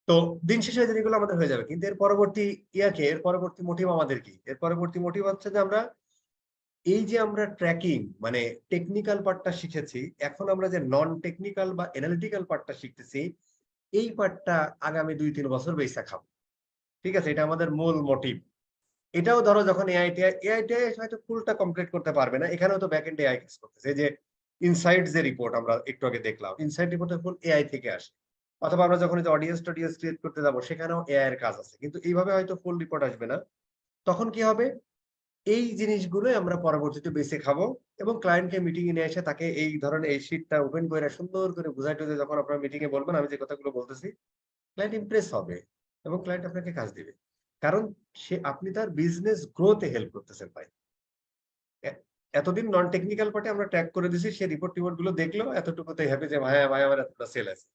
Speaker 1: তো দিন শেষে জিনিসগুলো আমাদের হয়ে যাবে, কিন্তু এর পরবর্তী এর পরবর্তী মোটিভ আমাদের কি? এর পরবর্তী মোটিভ হচ্ছে যে আমরা এই যে আমরা ট্র্যাকিং মানে টেকনিক্যাল পার্টটা শিখেছি, এখন আমরা যে নন টেকনিক্যাল বা অ্যানালিটিক্যাল পার্টটা শিখতেছি, এই পার্টটা আগামী 2-3 বছর বেঁচে খাবো। ঠিক আছে? এটা আমাদের মূল মোটিভ। এটাও ধরো যখন এআইটিআই হয়তো ফুলটা কমপ্লিট করতে পারবে না, এখানেও তো ব্যাক এন্ড এআই কাজ করতেছে। এই যে ইনসাইট যে রিপোর্ট আমরা একটু আগে দেখলাম, ইনসাইট রিপোর্টের ফুল এআই থেকে আসে। অথবা আমরা যখন অডিয়েন্স ক্রিয়েট করতে যাবো, সেখানেও এআই এর কাজ আছে, কিন্তু এইভাবে হয়তো ফুল রিপোর্ট আসবে না। তখন কি হবে? এই জিনিসগুলো আমরা পরবর্তীতে বেছে খাবো, এবং ক্লায়েন্টকে মিটিং এ নিয়ে এসে তাকে এই ধরনের এই শীটটা ওপেন করে সুন্দর করে বুঝাই টুঝে যখন আপনারা মিটিং এ বলবেন আমি যে কথাগুলো বলতেছি, ক্লায়েন্ট ইমপ্রেস হবে এবং ক্লায়েন্ট আপনাকে কাজ দিবে। কারণ আপনি তার বিজনেস গ্রোথে হেল্প করতেছেন ভাই। এতদিন নন টেকনিক্যাল পার্টে আমরা ট্র্যাক করে দিছি, সে রিপোর্ট গুলো দেখলো, এতটুকুতেই হ্যাপি যে ভাই ভাই আমার এতটা সেল আছে।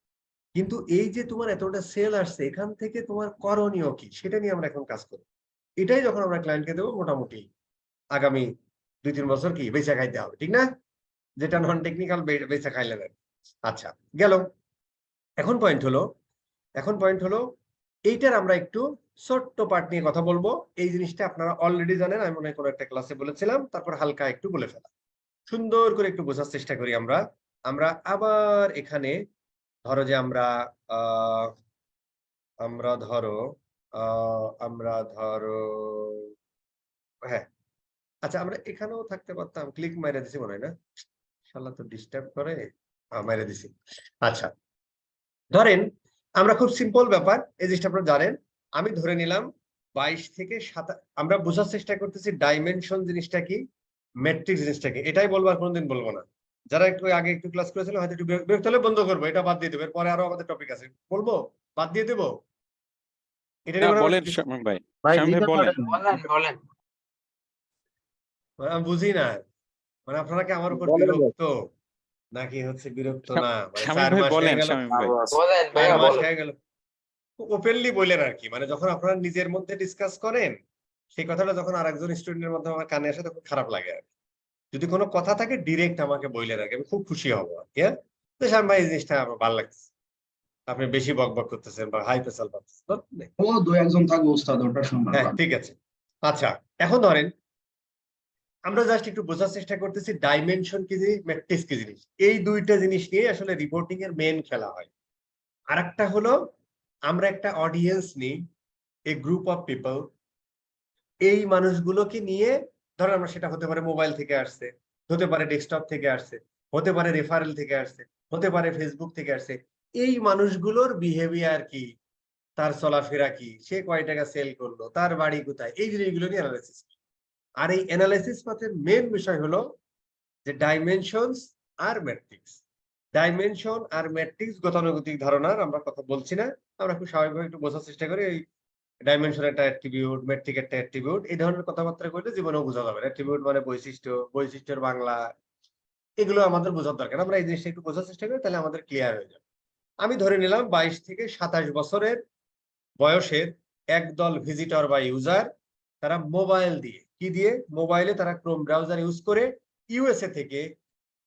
Speaker 1: কিন্তু এই যে তোমার এতটা সেল আসছে, এখান থেকে তোমার করণীয় কি সেটা নিয়ে আমরা এখন কাজ করি। এটাই যখন আমরা ক্লায়েন্টকে দেবো, মোটামুটি আগামী 2-3 বছর কি বেচা খাইতে হবে, ঠিক না? যেটা নন টেকনিক্যাল বেচা খাইলেন। আচ্ছা, গেল। এখন পয়েন্ট হলো এইটার আমরা একটু ছোট্ট পার্ট নিয়ে কথা বলবো। এই জিনিসটা আপনারা অলরেডি জানেন, আমি মনে হয় কোনো একটা ক্লাসে বলেছিলাম, তারপর হালকা একটু বলে ফেলা, সুন্দর করে একটু বোঝার চেষ্টা করি আমরা। আমরা আবার এখানে ধরো যে আহ আমরা ধরো আমরা ধরো হ্যাঁ, আচ্ছা আমরা এখানেও থাকতে পারতাম, ক্লিক মাইরা দিছি মনে হয় না, শালা তো ডিস্টার্ব করে, মাইরা দিছি। আচ্ছা, ধরেন আমরা খুব সিম্পল ব্যাপার, এই জিনিসটা আপনারা জানেন। আমি ধরে নিলাম 22 থেকে 27, আমরা বোঝার চেষ্টা করতেছি ডাইমেনশন জিনিসটা কি, ম্যাট্রিক্স জিনিসটা কি, এটাই বলবো, আর কোনোদিন বলবো না। যারা একটু আগে একটু ক্লাস করেছিল হয়তো একটু বিরক্ত হলে বন্ধ করবো, এটা বাদ দিয়ে দেবো, এরপরে আরো আমাদের টপিক আছে, বলবো বাদ দিয়ে দেবো এটা
Speaker 2: না
Speaker 1: নিয়ে
Speaker 2: বলেন শামীম ভাই,
Speaker 3: ভাই
Speaker 2: শামীম ভাই
Speaker 3: দিতে
Speaker 2: বলেন।
Speaker 3: পারেন, বলেন।
Speaker 1: আমি বুঝি না, মানে আপনারা কি আমার উপর
Speaker 3: বলেন ভাই।
Speaker 1: বিরক্ত নাকি হচ্ছে বিরক্ত না? মানে
Speaker 2: শামীম
Speaker 1: 4
Speaker 2: ভাই
Speaker 1: মাস হয়ে
Speaker 2: বলেন,
Speaker 1: গেল,
Speaker 2: শামীম ভাই।
Speaker 3: বলেন
Speaker 1: 4
Speaker 3: ভাইয়া,
Speaker 1: মাস
Speaker 3: বলেন।
Speaker 1: হয়ে গেল, ওপেনলি বললেন আর কি। মানে যখন আপনারা নিজের মধ্যে ডিসকাস করেন, সেই কথাটা যখন আরেকজন স্টুডেন্টের মধ্যে আমার কানে আসে তখন খারাপ লাগে আর কি। যদি কোনো কথা থাকে ডিরেক্ট আমাকে বললেন আর কি, আমি খুব খুশি হব আর কি। হ্যাঁ, তো শ্যাম ভাই এই জিনিসটা আমার ভালো লাগছে, আপনি বেশি বকবক করতেছেন বা হাই প্রেসার পাচ্ছেন।
Speaker 4: ও দু একজন থাকবে উস্তাদ, ওটা শুনবেন।
Speaker 1: হ্যাঁ ঠিক আছে। আচ্ছা, এখন ধরেন আমরা জাস্ট একটু বোঝার চেষ্টা করতেছি ডাইমেনশন কি জিনিস, ম্যাট্রিক্স কি জিনিস। এই দুইটা জিনিস নিয়ে আসলে রিপোর্টিং এর মেন খেলা হয়। আর একটা হলো আমরা একটা অডিয়েন্স নিই, এ গ্রুপ অফ পিপল, এই মানুষগুলোকে নিয়ে ধরেন আমরা, সেটা হতে পারে মোবাইল থেকে আসছে, হতে পারে ডেস্কটপ থেকে আসছে, হতে পারে রেফারেল থেকে আসছে, হতে পারে ফেসবুক থেকে আসছে। এই মানুষগুলোর বিহেভিয়ার কি, তার চলাফেরা কি, সে কয় টাকা সেল করলো, তার বাড়ি কোথায়, এই জিনিসগুলো নিয়ে অ্যানালাইসিস। আর এই অ্যানালাইসিস পথের মেন বিষয় হলো যে ডাইমেনশনস আর ম্যাট্রিক্স। ডাইমেনশন আর ম্যাট্রিক্স গতানুগতিক ধারণার আমরা কথা বলছি না, আমরা খুব স্বাভাবিকভাবে একটু বোঝার চেষ্টা করি। এই ডাইমেনশন একটা অ্যাট্রিবিউট, ম্যাট্রিক একটা অ্যাট্রিবিউট, এই ধরনের কথাবার্তা করলে জীবনেও বোঝা যাবে। অ্যাট্রিবিউট মানে বৈশিষ্ট্য, বৈশিষ্ট্যের বাংলা, এগুলো আমাদের বোঝার দরকার। আমরা এই জিনিসটা একটু বোঝার চেষ্টা করি, তাহলে আমাদের ক্লিয়ার হয়ে যাবে। আমি ধরে নিলাম 22 থেকে 27 বছরের বয়সের একদল ভিজিটর বা ইউজার, তারা মোবাইল দিয়ে, কি দিয়ে, মোবাইলে তারা ক্রোম ব্রাউজার ইউজ করে ইউএসএ থেকে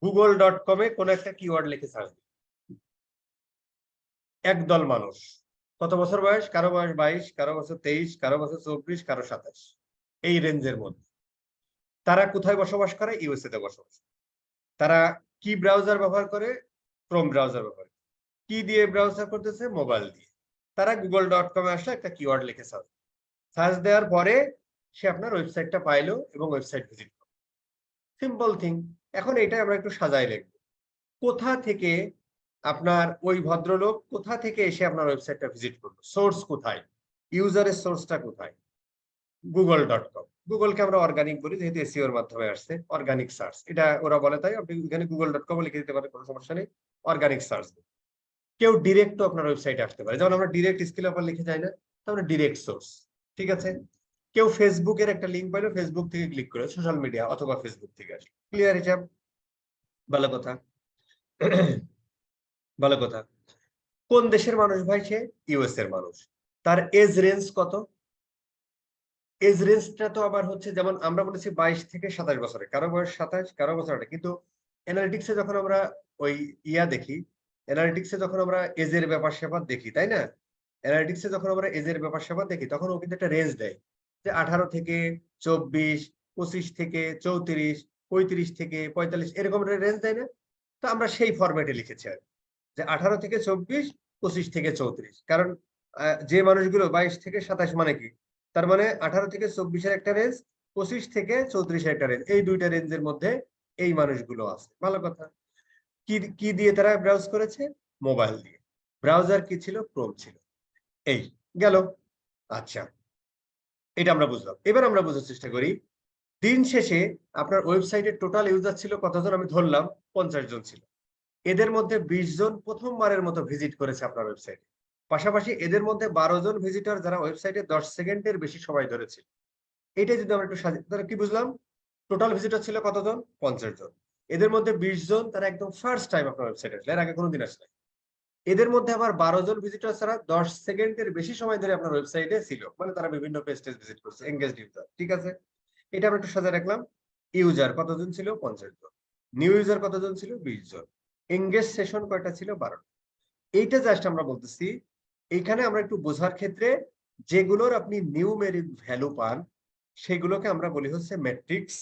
Speaker 1: google.com-এ কোন একটা কিওয়ার্ড লিখে সার্চ দিই। একদল মানুষ, কত বছর বয়স, কারো বয়স 22, কারো বছর 23, কারো বছর 24, কারো 27, এই রেঞ্জের মধ্যে। তারা কোথায় বসবাস করে? ইউএসএ তে বসবাস। তারা কি ব্রাউজার ব্যবহার করে? ক্রোম ব্রাউজার ব্যবহার করে। কি দিয়ে ব্রাউজার করতেছে? মোবাইল দিয়ে। তারা google.com-এ আসলে একটা কিওয়ার্ড লিখে সার্চ দেওয়ার পরে সে আপনার ওয়েবসাইটটা পাইলো এবং ওয়েবসাইট ভিজিট করলো। Simple thing. এখন এটা আমরা একটু সাজাই লিখব। কোথা থেকে আপনার ওই ভদ্রলোক কোথা থেকে এসে আপনার ওয়েবসাইটটা ভিজিট করলো? সোর্স কোথায়? ইউজারের সোর্সটা কোথায়? google.com। গুগলকে আমরা অর্গানিক বলি, যেহেতু এসইও এর মাধ্যমে আসছে। অর্গানিক সার্চ, এটা ওরা বলে, তাই আপনি এখানে google.com লিখে দিতে পারেন, কোনো সমস্যা নেই। Organic search. কেউ ডিরেক্টও আপনার ওয়েবসাইটে আসতে পারে, যেমন আমরা ডিরেক্ট স্কিল অফার লিখে যাই না, তাহলে ডিরেক্ট সোর্স। ঠিক আছে। কেউ ফেসবুকের একটা লিঙ্ক পাইলো, ফেসবুক থেকে ক্লিক করে, সোশ্যাল মিডিয়া অথবা ফেসবুক থেকে আসলো। ক্লিয়ার হিসাব? ভালো কথা। ভালো কথা। কোন দেশের মানুষ ভাই সে? ইউএস এর মানুষ। তার এজ রেঞ্জ কত? এজ রেঞ্জটা তো আবার হচ্ছে, যেমন আমরা বলেছি 22 থেকে 27 বছরে, কারো বয়স 27, কারো বছর 28, কিন্তু অ্যানালিটিক্সে যখন আমরা ওই দেখি, অ্যানালিটিক্সে যখন আমরা এজের ব্যাপার স্যাপার দেখি, তাই না? অ্যানালিটিক্সে যখন আমরা এজের ব্যাপার স্যাপার দেখি, তখন ও কিন্তু একটা রেঞ্জ দেয় যে 18 থেকে 24, 25 থেকে 34, 35 থেকে 45, এরকম রেঞ্জ দেয় না? তো আমরা সেই ফরম্যাটে লিখেছি আর যে 18 থেকে 24, 25 থেকে 34। কারণ যে মানুষগুলো 22 থেকে 27 মানে কি, তার মানে 18 থেকে 24-এর একটা রেঞ্জ, 25 থেকে 34-এর একটা রেঞ্জ, এই দুইটা রেঞ্জের মধ্যে এই মানুষগুলো আছে। ভালো কথা। কি দিয়ে তারা ব্রাউজ করেছে? মোবাইল দিয়ে। ব্রাউজার কি ছিল? ক্রোম ছিল। এই গেল। আচ্ছা, এটা আমরা বুঝলাম। এবার আমরা বোঝার চেষ্টা করি, দিন শেষে আপনার ওয়েবসাইটের টোটাল ইউজার ছিল কতজন? আমি ধরলাম 50 জন ছিল। এদের মধ্যে 20 জন প্রথমবারের মতো ভিজিট করেছে আপনার ওয়েবসাইটে। পাশাপাশি এদের মধ্যে 12 জন ভিজিটর যারা ওয়েবসাইটে 10 সেকেন্ডের বেশি সময় ধরেছিল। এটাই যদি আমরা একটু সাজি, তাহলে কি বুঝলাম? টোটাল ভিজিটর ছিল কতজন? 50 জন। এদের মধ্যে 20 জন তারা একদম ফার্স্ট টাইম আপনার ওয়েবসাইটে আসলে, এর আগে কোনোদিন আসলে। এদের মধ্যে আবার 12 জন ভিজিটর ছাড়া 10 সেকেন্ডের বেশি সময় ধরে আপনার ওয়েবসাইটে ছিল, মানে তারা বিভিন্ন পেজ ভিজিট করছে, এনগেজড ইউজার। ঠিক আছে, এটা আমরা একটু সাজা রাখলাম। ইউজার কতজন ছিল? 50 জন। নিউ ইউজার কতজন ছিল? 20 জন। এনগেজ সেশন কয়টা ছিল? 12টা। এইটা জাস্ট আমরা বলতেছি, এইখানে আমরা একটু বোঝার ক্ষেত্রে যেগুলোর আপনি নিউমেরিক ভ্যালু পান সেগুলোকে আমরা বলি হচ্ছে ম্যাট্রিক্স,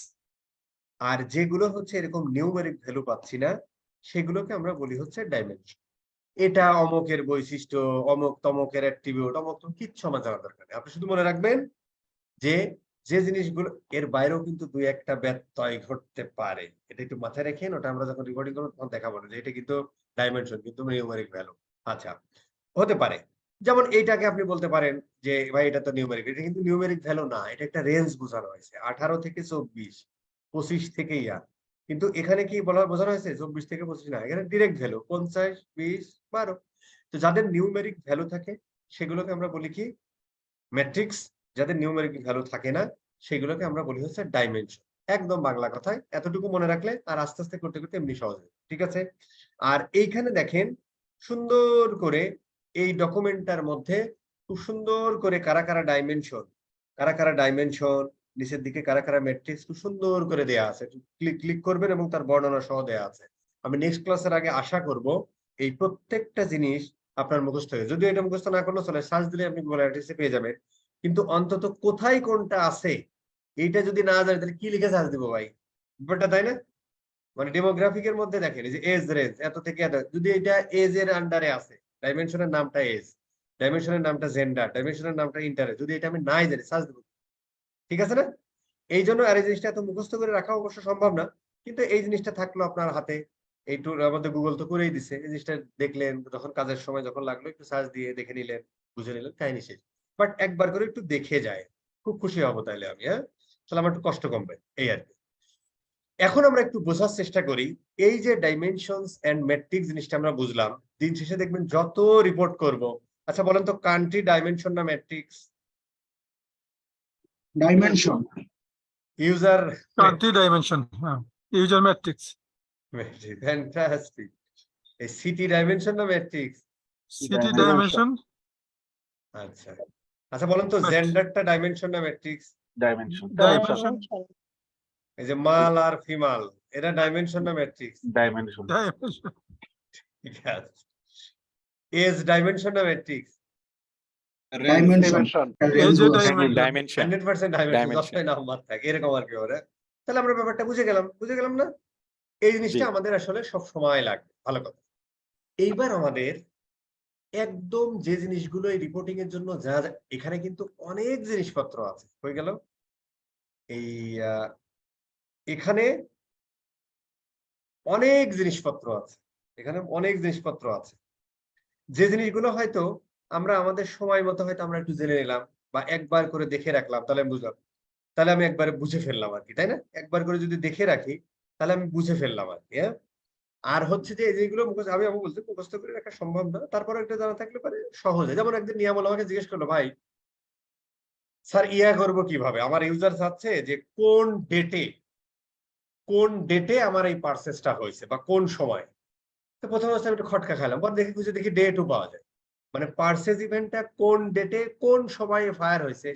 Speaker 1: আর যেগুলো হচ্ছে এরকম নিউমেরিক ভ্যালু পাচ্ছি না সেগুলোকে আমরা বলি হচ্ছে ডাইমেনশন। এটা অমকের বৈশিষ্ট্য, অমক তমকের অ্যাট্রিবিউট, অমক কিচ্ছু আমার জানার দরকার নেই। আপনি শুধু মনে রাখবেন যে যে জিনিসগুলো এর বাইরেও কিন্তু দুই একটা ব্যত্যয় ঘটতে পারে, এটা একটু মাথায় রেখেন। ওটা আমরা যখন রেকর্ডিং করবো তখন দেখাবো না যে এটা কিন্তু ডাইমেনশন, কিন্তু নিউমেরিক ভ্যালু। আচ্ছা, হতে পারে। যেমন এইটাকে আপনি বলতে পারেন যে ভাই এটা তো নিউমেরিক, এটা কিন্তু নিউমেরিক ভ্যালু না, এটা একটা রেঞ্জ বোঝানো হয়েছে 18 থেকে 24, 25 থেকে কিন্তু এখানে কি বলা বোঝানো হয়েছে 24 থেকে 25 না, এখানে ডিরেক্ট ভ্যালু 50, 20, 12। তো যাদের নিউমেরিক ভ্যালু থাকে সেগুলোকে আমরা বলি কি? ম্যাট্রিক্স। যাদের নিউমেরিক ভ্যালু থাকে না সেগুলোকে আমরা বলি হচ্ছে ডাইমেনশন। একদম বাংলা কথায় এতটুকু মনে রাখলে আর আস্তে আস্তে করতে করতে এমনি সহজ হবে। ঠিক আছে। আর এইখানে দেখেন সুন্দর করে এই ডকুমেন্টটার মধ্যে খুব সুন্দর করে কারা কারা ডাইমেনশন, কারা কারা ডাইমেনশন, নিচের দিকে কারা কারা ম্যাট্রিক্স খুব সুন্দর করে দেয়া আছে। ক্লিক করবেন এবং তার বর্ণনা সহ দেয়া আছে। আমি নেক্সট ক্লাসের আগে আশা করব এই প্রত্যেকটা জিনিস আপনার মুখস্থ হয়ে, যদিও এটা মুখস্থ না করলে চলে, সার্চ দিলে আপনি গুগল অ্যানালিটিক্সে পেয়ে যাবেন, কিন্তু অন্তত কোথায় কোনটা আছে এইটা যদি না জানি তাহলে কি লিখে সার্চ দিব ভাই? ব্যাপারটা তাই না? মানে ডেমোগ্রাফিকের মধ্যে দেখেন এই যে এজ রেঞ্জ এত থেকে এত, যদি এটা এজ এর আন্ডারে আছে, ডাইমেনশনের নামটা এজ, ডাইমেনশনের নামটা জেন্ডার, ডাইমেনশনের নামটা ইন্টারেস্ট, যদি এটা আমি নাই জানি সার্চ দেব। ঠিক আছে না? এই জন্য আর এই জিনিসটা এত মুখস্থ করে রাখা অবশ্য সম্ভব না, কিন্তু এই জিনিসটা থাকলো আপনার হাতে। এই টুল আমাদের গুগল তো করেই দিছে, এই জিনিসটা দেখলেন যখন কাজের সময় যখন লাগলো একটু সার্চ দিয়ে দেখে নিলেন, বুঝে নিলেন, কাহিনী শেষ। বাট একবার করে একটু দেখে যায়, খুব খুশি হবো তাইলে আমি, হ্যাঁ? তাহলে আমার একটু কষ্ট কমবে, এই আর কি। এখন আমরা একটু বোঝার চেষ্টা করি, এই যে ডাইমেনশনস এন্ড ম্যাট্রিক্স জিনিসটা আমরা বুঝলাম, দিন শেষে দেখবেন যত রিপোর্ট করব, আচ্ছা বলেন তো কান্ট্রি ডাইমেনশন না matrix?
Speaker 4: Dimension.
Speaker 1: User
Speaker 3: Country dimension, user matrix,
Speaker 1: matrix, fantastic. এই সিটি ডাইমেনশন না ম্যাট্রিক্স?
Speaker 3: city
Speaker 4: Dimension.
Speaker 3: dimension,
Speaker 1: আচ্ছা আচ্ছা বলেন তো
Speaker 3: Matrix.
Speaker 1: জেন্ডারটা ডাইমেনশন না ম্যাট্রিক্স?
Speaker 5: dimension,
Speaker 3: dimension,
Speaker 1: এই যে মাল আর ফিমাল, এটা ডাইমেনশন না ম্যাট্রিক্স?
Speaker 5: dimension,
Speaker 3: dimension,
Speaker 1: ঠিক আছে। এজ ডাইমেনশন না matrix?
Speaker 4: Dimension.
Speaker 3: age dimension,
Speaker 2: dimension
Speaker 1: 100% dimension,
Speaker 2: Dimension.
Speaker 1: যতই নাম মার থাকে এরকম আর কি ওরা। তাহলে আমরা ব্যাপারটা বুঝে গেলাম না? এই জিনিসটা
Speaker 2: জি।
Speaker 1: আমাদের আসলে সব সময় লাগবে, ভালো কথা। এইবার আমাদের একদম যে জিনিসগুলো এই রিপোর্টিং এর জন্য যা এখানে কিন্তু অনেক জিনিসপত্র আছে, হয়ে গেল। এই এখানে অনেক জিনিসপত্র আছে, এখানে অনেক জিনিসপত্র আছে, যে জিনিসগুলো হয়তো আমরা আমাদের সময় মতো হয়তো আমরা একটু জেনে নিলাম বা একবার করে দেখে রাখলাম, তাহলে আমি বুঝলাম, তাহলে আমি একবারে বুঝে ফেললাম আর কি, তাই না? একবার করে যদি দেখে রাখি তাহলে আমি বুঝে ফেললাম আর কি, হ্যাঁ। আর হচ্ছে যে যেগুলো মুখস্থ, আমি বলছি মুখস্থ করে রাখা সম্ভব না, তারপরে একটা জানা থাকলে পারে সহজে। যেমন একদিন নিয়ামল আমাকে জিজ্ঞেস করলো, ভাই স্যার ইয়া করবো কিভাবে, আমার ইউজার চাচ্ছে যে কোন ডেটে আমার এই পার্সেসটা হয়েছে বা কোন সময়। তো প্রথম অবস্থায় একটু খটকা খাইলাম, পর দেখি ডেটও পাওয়া যায়, মানে পার্সেস ইভেন্টটা কোন ডেটে কোন সময়ে ফায়ার হয়েছে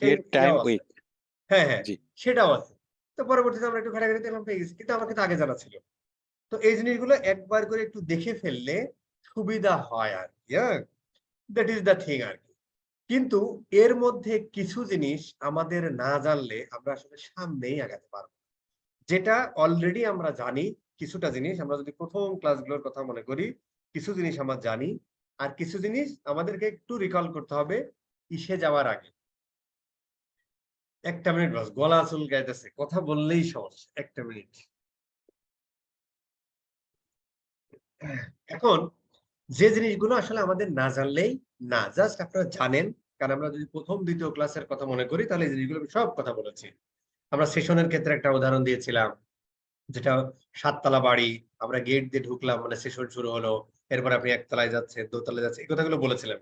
Speaker 2: ডেট টাইম উইক।
Speaker 1: হ্যাঁ হ্যাঁ
Speaker 2: জি।
Speaker 1: সেটাও আছে। তো পরবর্তীতে আমরা একটু ঘাটাঘাটি দেখলাম পেয়ে গেছি, কিন্তু আমাকে তো আগে জানা ছিল। তো এই জিনিসগুলো একবার করে একটু দেখে ফেললে সুবিধা হয় আর কি, হ্যাঁ, দ্যাট ইজ দ্য থিং আর কি। কিন্তু এর মধ্যে কিছু জিনিস আমাদের না জানলে আমরা আসলে সামনেই আগাতে পারবো, যেটা অলরেডি আমরা জানি। কিছুটা জিনিস আমরা যদি প্রথম ক্লাসগুলোর কথা মনে করি, কিছু জিনিস আমরা জানি, আর কিছু জিনিস আমাদেরকে একটু রিকল করতে হবে ইসে যাওয়ার আগে। একটা মিনিট বাস, গলা চুলকাইতেছে, কথা বললেই সমস্যা, একটা মিনিট। এখন যে জিনিসগুলো আসলে আমাদের না জানলেই না, জাস্ট আপনারা জানেন, কারণ আমরা যদি প্রথম দ্বিতীয় ক্লাসের কথা মনে করি তাহলে এই জিনিসগুলো আমি সব কথা বলেছি। আমরা সেশনের ক্ষেত্রে একটা উদাহরণ দিয়েছিলাম, যেটা 7 তলা বাড়ি, আমরা গেট দিয়ে ঢুকলাম মানে সেশন শুরু হলো, এরপর আপনি একতলায় যাচ্ছেন, দোতলায় যাচ্ছেন, এই কথাগুলো বলেছিলাম।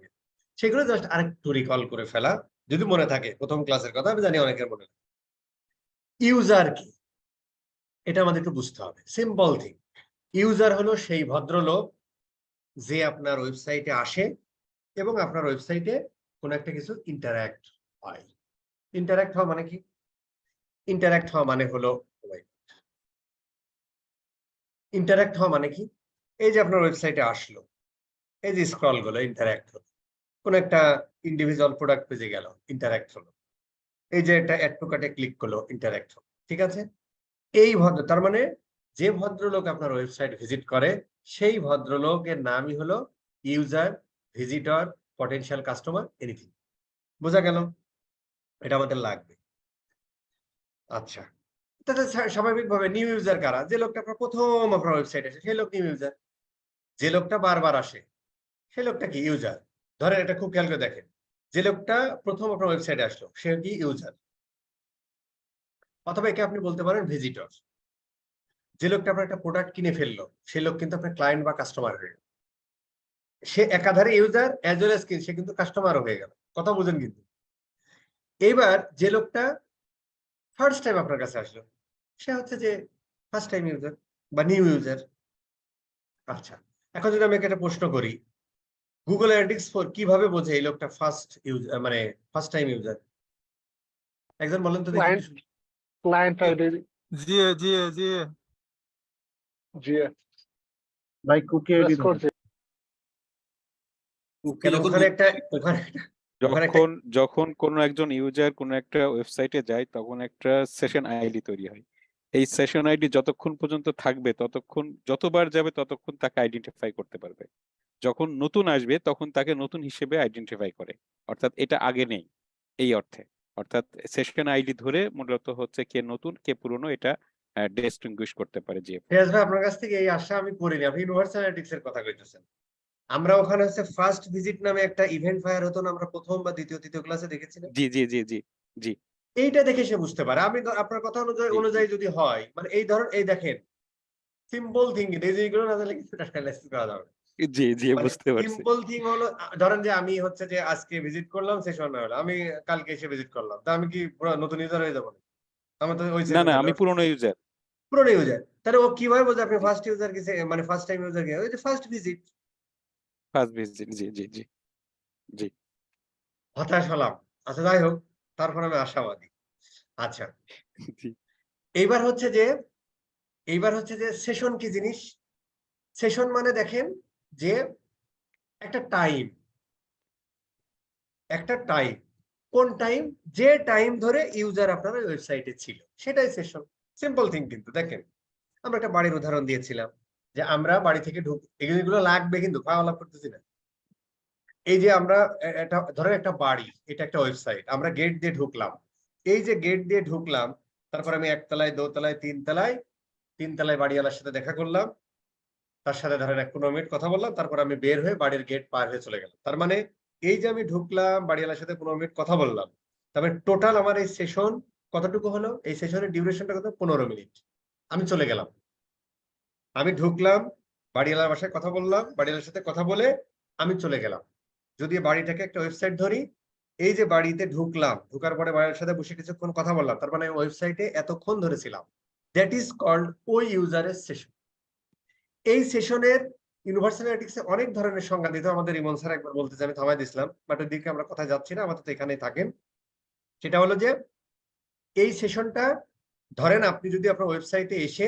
Speaker 1: সেগুলো জাস্ট আরেকটু রিকল করে ফেলা, যদি মনে থাকে প্রথম ক্লাসের কথা, আমি জানি অনেকের মনে থাকে। ইউজার কি, এটা আমাদের একটু বুঝতে হবে, সিম্পল থিং। ইউজার হলো সেই ভদ্রলোক যে আপনার ওয়েবসাইটে আসে এবং আপনার ওয়েবসাইটে কোনো একটা কিছু ইন্টারঅ্যাক্ট হয়। ইন্টারঅ্যাক্ট হওয়া মানে কি? ইন্টারঅ্যাক্ট হওয়া মানে হলো, ইন্টারঅ্যাক্ট হওয়া মানে কি? এই যে আপনার ওয়েবসাইটে আসলো, এই যে স্ক্রল গুলো ইন্টারঅ্যাক্ট হলো, কোন একটা ইন্ডিভিজুয়াল প্রোডাক্ট পেজে গেল, ইন্টারঅ্যাক্ট হলো, এই যে একটা অ্যাড টু কার্টে ক্লিক করলো, ইন্টারঅ্যাক্ট হলো, ঠিক আছে? এই ভদ্র, তার মানে যে ভদ্রলোক আপনার ওয়েবসাইট ভিজিট করে সেই ভদ্রলোকের নামই হলো user, visitor, potential customer, anything. বোঝা গেল? এটা আমাদের লাগবে। আচ্ছা, তাহলে স্বাভাবিকভাবে নিউ ইউজার কারা? যে লোকটা আপনার প্রথম আপনার ওয়েবসাইটে আসে সেই লোক নিউ ইউজার। যে লোকটা বারবার আসে সেই লোকটা কি ইউজার। ধরেন এটা খুব খেয়াল করে দেখেন, যে লোকটা প্রথম আপনার ওয়েবসাইটে আসলো সে কি ইউজার, অথবা একে আপনি বলতে পারেন ভিজিটর। যে লোকটা আপনার একটা প্রোডাক্ট কিনে ফেললো সেই লোক কিন্তু আপনার ক্লায়েন্ট বা কাস্টমার হয়ে গেল। সে একাধারে ইউজার অ্যাজ ওয়েল অ্যাজ সে কিন্তু কাস্টমারও হয়ে গেল। কথা বুঝেন কিন্তু। এইবার যে লোকটা ফার্স্ট টাইম আপনার কাছে আসলো সে হচ্ছে যে ফার্স্ট টাইম ইউজার বা নিউ ইউজার। আচ্ছা, এখন যদি আমি একটা প্রশ্ন করি, গুগল অ্যানালিটিক্স কিভাবে বোঝে এই লোকটা ফার্স্ট ইউজার, মানে ফার্স্ট টাইম ইউজার? একজন বলেন তো দেখি।
Speaker 5: client ID,
Speaker 3: GA,
Speaker 5: GA, by cookie ID ধরে।
Speaker 1: কেন ওখানে একটা
Speaker 2: যখন কোন একজন ইউজার কোন একটা ওয়েবসাইটে যায় তখন একটা সেশন আইডি তৈরি হয়। এই সেশন আইডি যতক্ষণ পর্যন্ত থাকবে ততক্ষণ, যতবার যাবে ততক্ষণ তাকে আইডেন্টিফাই করতে পারবে। যখন নতুন আসবে তখন তাকে নতুন হিসেবে আইডেন্টিফাই করে, অর্থাৎ এটা আগে নেই এই অর্থে। অর্থাৎ সেশন আইডি ধরে মূলত হচ্ছে কে নতুন কে পুরনো এটা ডিস্টিংগুইশ করতে পারে। যে
Speaker 1: ফিয়াজ ভাই আপনার কাছ থেকে এই আশা আমি করিনি, আপনি ইউনিভার্সাল অ্যানালিটিক্স এর কথা কইতেছেন। আমরা ওখানে হচ্ছে ফার্স্ট ভিজিট নামে একটা ইভেন্ট ফায়ার হতো না, আমরা প্রথম বা দ্বিতীয় তৃতীয় ক্লাসে দেখেছিলাম।
Speaker 2: জি জি জি জি জি
Speaker 1: এইটা দেখে সে বুঝতে পারে। আমি আপনার কথা
Speaker 2: জি,
Speaker 1: অনুযায়ী যদি হয়, মানে এই ধরুন, এই দেখেন সিম্পল থিঙ্কিং, এই যেগুলো না জানলে কিছু অ্যানালাইসিস করা যাবে না।
Speaker 2: জি জি
Speaker 1: মানে
Speaker 2: বুঝতে পারছি।
Speaker 1: সিম্পল থিং হলো, ধরেন যে আমি হচ্ছে যে আজকে ভিজিট করলাম, সেশন হলো, আমি কালকে এসে ভিজিট করলাম, তা আমি কি পুরো নতুন ইউজার হয়ে যাবো? আমার তো ওই
Speaker 2: না না,
Speaker 1: সেশন
Speaker 2: আমি পুরনো ইউজার।
Speaker 1: পুরনো ইউজার। তাহলে ও কিভাবে বোঝে আপনি
Speaker 2: জি,
Speaker 1: ফার্স্ট ইউজার কি, মানে ফার্স্ট টাইম ইউজার কি? ওই যে ফার্স্ট ভিজিট।
Speaker 2: First visit. জি জি জি জি
Speaker 1: হতাশ হলাম। আচ্ছা যাই হোক, তারপর আমি আশাবাদী। আচ্ছা,
Speaker 2: জি
Speaker 1: এইবার হচ্ছে যে সেশন কি জিনিস? সেশন মানে দেখেন যে একটা টাইম, কোন টাইম? যে টাইম ধরে ইউজার আপনার ওয়েবসাইটে ছিল সেটাই সেশন। Simple thing. কিন্তু দেখেন, আমরা একটা বাড়ির উদাহরণ দিয়েছিলাম যে আমরা বাড়ি থেকে এগুলো লাগবে, কিন্তু খাওয়া লাভ করতেছি না। এই যে আমরা এটা ধরেন একটা বাড়ি, এটা একটা ওয়েবসাইট, আমরা গেট দিয়ে ঢুকলাম। এই যে গেট দিয়ে ঢুকলাম, তারপর আমি একতলায়, দোতলায়, তিনতলায় বাড়িওয়ালার সাথে দেখা করলাম, তার সাথে ধরেন 15 মিনিট কথা বললাম, তারপর আমি বের হয়ে বাড়ির গেট পার হয়ে চলে গেলাম। তার মানে এই যে আমি ঢুকলাম, বাড়িওয়ালার সাথে 15 মিনিট কথা বললাম, তবে টোটাল আমার এই সেশন কতটুকু হলো? এই সেশনের ডিউরেশনটা কত? 15 মিনিট। আমি চলে গেলাম, আমি ঢুকলাম, বাড়িওয়ালার বাসায় কথা বললাম, বাড়িওয়ালার সাথে কথা বলে আমি চলে গেলাম। যদি বাড়িটাকে একটা ওয়েবসাইট ধরি, এই যে বাড়িতে ঢুকলাম, ঢুকার পরে বাড়ির সাথে বসে কিছুক্ষণ কথা বললাম, তার মানে ওয়েবসাইটে এতক্ষণ ধরেছিলাম। দ্যাট ইজ কল্ড ওই ইউজারের সেশন। এই সেশনের ইউনিভার্সাল অ্যানালিটিক্সে অনেক ধরনের সংজ্ঞা দিত আমাদের ইমন স্যার, একবার বলতেছে, আমি থামাই দিছিলাম, বাট ওই দিকে আমরা কথায় যাচ্ছি না, আমাদের তো এখানেই থাকেন। সেটা হলো যে এই সেশনটা, ধরেন আপনি যদি আপনার ওয়েবসাইটে এসে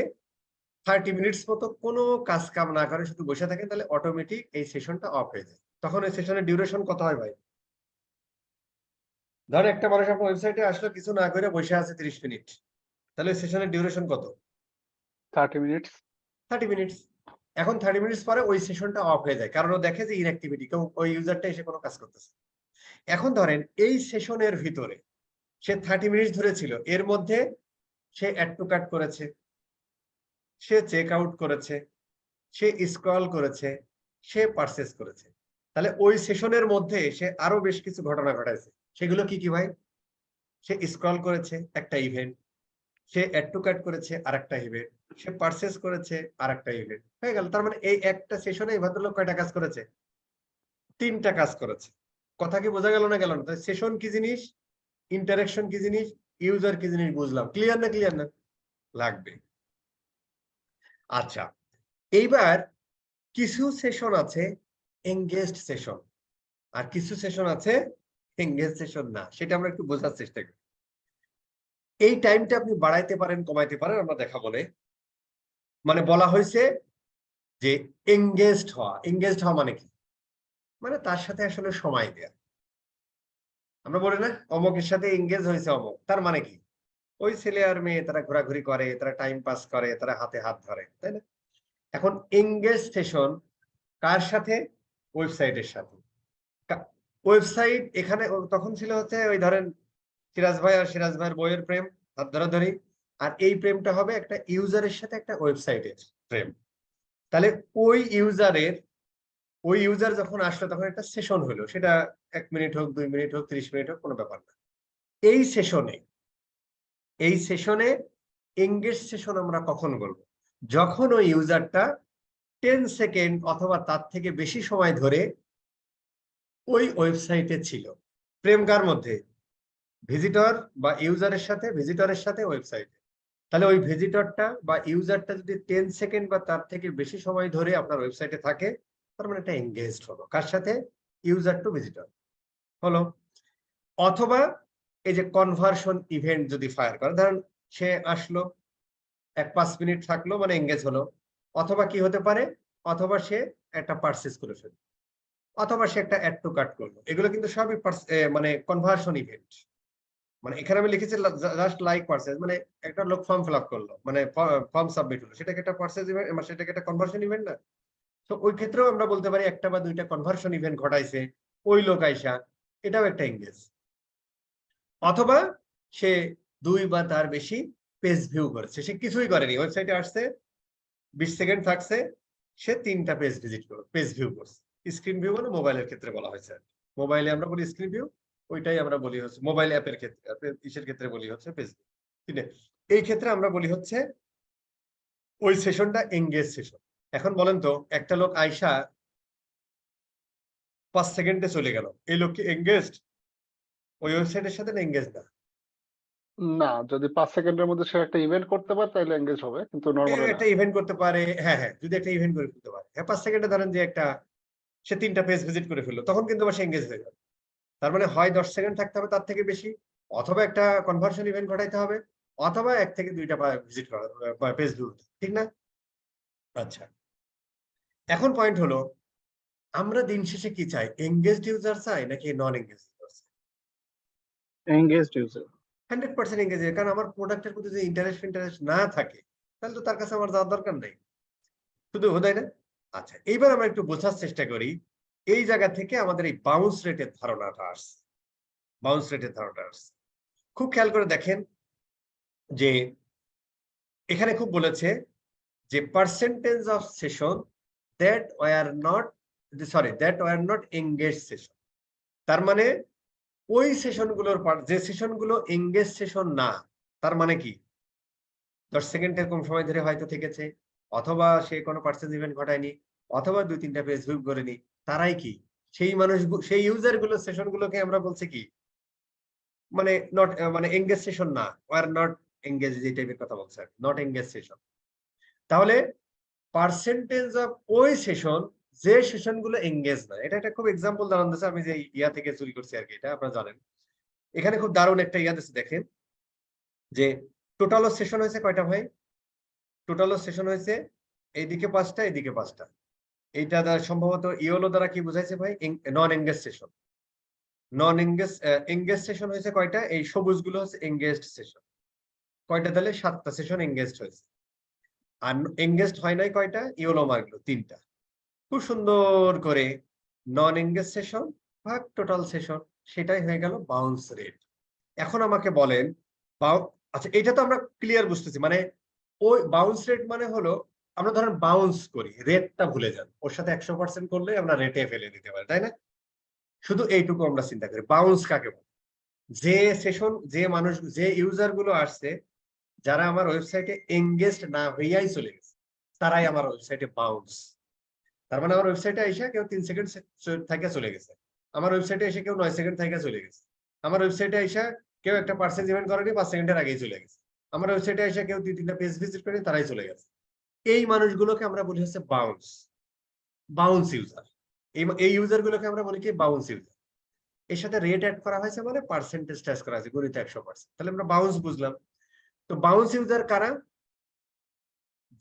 Speaker 1: 30 মিনিটস মতো কোনো কাজ কাম না করে শুধু বসে থাকেন, তাহলে অটোমেটিক এই সেশনটা অফ হয়ে যায়। তখন এই সেশনের ডিউরেশন কত হয় ভাই? ধরেন একটা মানুষ আপনার ওয়েবসাইটে আসলো, কিছু না করে বসে আছে 30 মিনিট, তাহলে সেশনের ডিউরেশন কত?
Speaker 5: 30 minutes.
Speaker 1: 30 মিনিটস। এখন 30 মিনিটস পরে ওই সেশনটা অফ হয়ে যায়, কারণ ও দেখে যে ইনঅ্যাক্টিভিটি, কেউ ওই ইউজারটা এসে কোনো কাজ করতেছে। এখন ধরেন এই সেশনের ভিতরে সে 30 মিনিট ধরে ছিল, এর মধ্যে সে অ্যাড টু কার্ট করেছে, সে চেক আউট করেছে, সে স্ক্রল করেছে, সে পারচেজ করেছে। তাহলে ওই সেশনের মধ্যে সে আরো বেশ কিছু ঘটনা ঘটাইছে। সেগুলো কি কি ভাই? সে স্ক্রল করেছে, একটা ইভেন্ট; সে অ্যাড টু কার্ট করেছে, আরেকটা ইভেন্ট; সে পারচেজ করেছে, আরেকটা ইভেন্ট। হয়ে গেল। তার মানে এই একটা সেশনে এই ভদ্রলোক কয়টা কাজ করেছে? 3টা কাজ করেছে। কথা কি বোঝা গেল না গেল না? সেশন কি জিনিস, ইন্টারেকশন কি জিনিস, ইউজার কি জিনিস, বুঝলাম। ক্লিয়ার না? ক্লিয়ার না? লাগবে। আচ্ছা, এইবার কিছু সেশন আছে এনগেজড সেশন, আর কিছু সেশন আছে এনগেজ সেশন না। সেটা আমরা একটু বোঝার চেষ্টা করি। এই টাইমটা আপনি বাড়াইতে পারেন, কমাইতে পারেন, আমরা দেখাবো। মানে বলা হয়েছে যে এনগেজড হওয়া মানে কি? মানে তার সাথে আসলে সময় দেয়া। আমরা বলি না অমুকের সাথে এনগেজ হয়েছে অমুক, তার মানে কি? ওই ছেলে আর মেয়ে, তারা ঘোরাঘুরি করে, তারা টাইম পাস করে, তারা হাতে হাত ধরে, তাই না? এখন এনগেজ সেশন কার সাথে? ওয়েবসাইটের সাথে। ওয়েবসাইট এখানে তখন ছিল হচ্ছে ওই ধরেন সিরাজ ভাই আর সিরাজ ভাইয়ের বইয়ের প্রেম, হাত ধরাধরি। আর এই প্রেমটা হবে একটা ইউজারের সাথে একটা ওয়েবসাইটের প্রেম। তাহলে ওই ইউজার যখন আসলো, তখন একটা সেশন হলো, সেটা 1 মিনিট হোক, 2 মিনিট হোক, 30 মিনিট হোক, কোনো ব্যাপার না। এই সেশনে এনগেজ সেশন আমরা কখন বলবো? যখন ওই ইউজারটা 10 সেকেন্ড অথবা তার থেকে বেশি সময় ধরে ওই ওয়েবসাইটে ছিল। প্রেম কার মধ্যে? ভিজিটর বা ইউজারের সাথে, ভিজিটরের সাথে ওয়েবসাইটে। তাহলে ওই ভিজিটরটা বা ইউজারটা যদি 10 সেকেন্ড বা তার থেকে বেশি সময় ধরে আপনার ওয়েবসাইটে থাকে, তার মানে এটা এনগেজড হলো। কার সাথে? ইউজার টু ভিজিটর হলো। অথবা এই যে কনভার্সন ইভেন্ট যদি ফায়ার করে, ধরেন সে আসলো, 5 মিনিট থাকলো, মানে এনগেজ হলো। অথবা কি হতে পারে? অথবা সে একটা পারচেজ করে ফেললো, অথবা সে একটা অ্যাড টু কার্ট করলো। এগুলো কিন্তু সবই মানে কনভার্সন ইভেন্ট। মানে এখানে আমি লিখেছি জাস্ট লাইক পারচেজ, মানে একটা লোক ফর্ম ফিল আপ করলো, মানে ফর্ম সাবমিট হলো, সেটাকে একটা পারচেজ ইভেন্ট, সেটাকে একটা কনভার্সন ইভেন্ট না? তো ওই ক্ষেত্রেও আমরা বলতে পারি একটা বা দুইটা কনভার্সন ইভেন্ট ঘটাইছে ওই লোক আইসা, এটাও একটা এনগেজ। অথবা সে 2 বা তার বেশি পেজ ভিউ করেছে, সে কিছুই করেনি, ওয়েবসাইটে আসছে, 20 সেকেন্ড থাকছে, সে 3টা পেজ ভিউ করছে। স্ক্রিন ভিউ মানে মোবাইলের ক্ষেত্রে বলা হয়েছে। মোবাইলে আমরা বলি স্ক্রিন ভিউ, ওইটাই আমরা বলি হচ্ছে মোবাইল অ্যাপের ক্ষেত্রে, ইসের ক্ষেত্রে বলি হচ্ছে পেজ ভিউ। ঠিক আছে, এই ক্ষেত্রে আমরা বলি হচ্ছে ওই সেশনটা এঙ্গেজ সেশন। এখন বলেন তো, একটা লোক আইসা 5 সেকেন্ডে চলে গেল, এই লোক কি এঙ্গেজড ওই ওয়েবসাইটের সাথে, না এঙ্গেজ না?
Speaker 5: না, যদি 5 সেকেন্ডের মধ্যে সে একটা ইভেন্ট করতে পারে তাহলে এঙ্গেজ হবে, কিন্তু নরমালি না।
Speaker 1: একটা ইভেন্ট করতে পারে, হ্যাঁ হ্যাঁ, যদি একটা ইভেন্ট করে ফেলতে পারে, হ্যাঁ 5 সেকেন্ডে ধরেন যে একটা সে 3টা পেজ ভিজিট করে ফেললো, তখন কিন্তু আবার সে এঙ্গেজ হয়ে যাবে। তার মানে হয় 10 সেকেন্ড থাকতে হবে তার থেকে বেশি, অথবা একটা কনভার্সন ইভেন্ট ঘটাইতে হবে, অথবা 1 থেকে 2টা ভিজিট করা পেজ ভিউ, ঠিক না? আচ্ছা, এখন পয়েন্ট হলো আমরা দিন শেষে কি চাই, এঙ্গেজড ইউজার চাই নাকি নন এঙ্গেজড ইউজার চাই?
Speaker 5: Engaged user.
Speaker 1: 100% এঙ্গেজ, কারণ আমার প্রোডাক্টের প্রতি যদি ইন্টারেস্ট না থাকে তাহলে তো তার কাছে আমার যাওয়ার দরকার নেই, শুধু তাই না? আচ্ছা, এইবার আমরা একটু বোঝার চেষ্টা করি এই জায়গা থেকে আমাদের এই বাউন্স রেটের ধারণাটা আসছে। বাউন্স রেটের ধারণাটা আসছে, খুব খেয়াল করে দেখেন যে এখানে খুব বলেছে যে percentage of session that were not engage session. তার মানে ওই সেশনগুলোর যে সেশনগুলো এঙ্গেজ সেশন না, তার মানে কি 10 সেকেন্ডের কম সময় ধরে হয়তো থেকেছে, অথবা সে কোনো পার্সেন্ট ইভেন্ট ঘটায়নি, অথবা 2-3টা পেজ ভিউ করেনি, তারাই কি সেই মানুষ, সেই ইউজার গুলো সেশন গুলোকে আমরা বলছি কি মানে নট মানে এঙ্গেজ সেশন না, ওয়ার নট এঙ্গেজ, এই টাইপের কথা বলছে, নট এঙ্গেজ সেশন। তাহলে পার্সেন্টেজ অফ ওই সেশন যে সেশন গুলো এঙ্গেজ না, এটা একটা খুব এক্সাম্পল দাঁড়ান দিচ্ছে, আমি যে ইয়া থেকে চুরি করছি আর কি, এটা আপনারা জানেন। এখানে খুব দারুণ একটা ইয়া দিচ্ছে, দেখেন যে টোটাল সেশন হয়েছে কয়টা ভাই? টোটাল সেশন হয়েছে এইদিকে 5টা, এইদিকে 5টা। এইটা দ্বারা সম্ভবত ইওলো দ্বারা কি বুঝাইছে ভাই? নন এঙ্গেজ সেশন। নন এঙ্গেজ সেশন হয়েছে কয়টা? এই সবুজ গুলো হচ্ছে এঙ্গেজড সেশন। কয়টা? তাহলে 7টা সেশন এঙ্গেজড হয়েছে। আর এঙ্গেজড হয় নাই কয়টা? ইওলো মার্কগুলো 3টা। খুব সুন্দর করে নন এঙ্গেজ সেশন ভাগ টোটাল সেশন, সেটাই হয়ে গেল বাউন্স রেট। এখন আমাকে বলেন, আচ্ছা এটা তো আমরা ক্লিয়ার বুঝতেছি, মানে ওই বাউন্স রেট মানে হলো আমরা ধরেন বাউন্স করি, রেটটা ভুলে যান, ওর সাথে 100% করলে আমরা রেটে ফেলে দিতে পারি, তাই না? শুধু এইটুকু আমরা চিন্তা করি, বাউন্স কাকে বলে? যে সেশন, যে মানুষ, যে ইউজার গুলো আসছে যারা আমার ওয়েবসাইটে এঙ্গেজড না হইয়াই চলে গেছে, তারাই আমার ওয়েবসাইটে বাউন্স। তার মানে আমার ওয়েবসাইটে এসে কেউ 3 সেকেন্ড থেকে চলে গেছে, আমার ওয়েবসাইটে এসে কেউ 9 সেকেন্ড থেকে চলে গেছে, আমার ওয়েবসাইটে এসে কেউ একটা পার্সেন্ট ইভেন্ট করেনি, 5 সেকেন্ডের আগেই চলে গেছে, আমার ওয়েবসাইটে এসে কেউ 2-3টা পেজ ভিজিট করেনি, তারাই চলে গেছে। এই মানুষগুলোকে আমরা বলি হচ্ছে বাউন্স ইউজার। এই ইউজার গুলোকে আমরা বলি কি বাউন্স ইউজার। এর সাথে রেট অ্যাড করা হয়েছে, মানে পার্সেন্টেজ টাচ করা হয়েছে, গণিত 100%। তাহলে আমরা বাউন্স বুঝলাম। তো বাউন্স ইউজার কারা?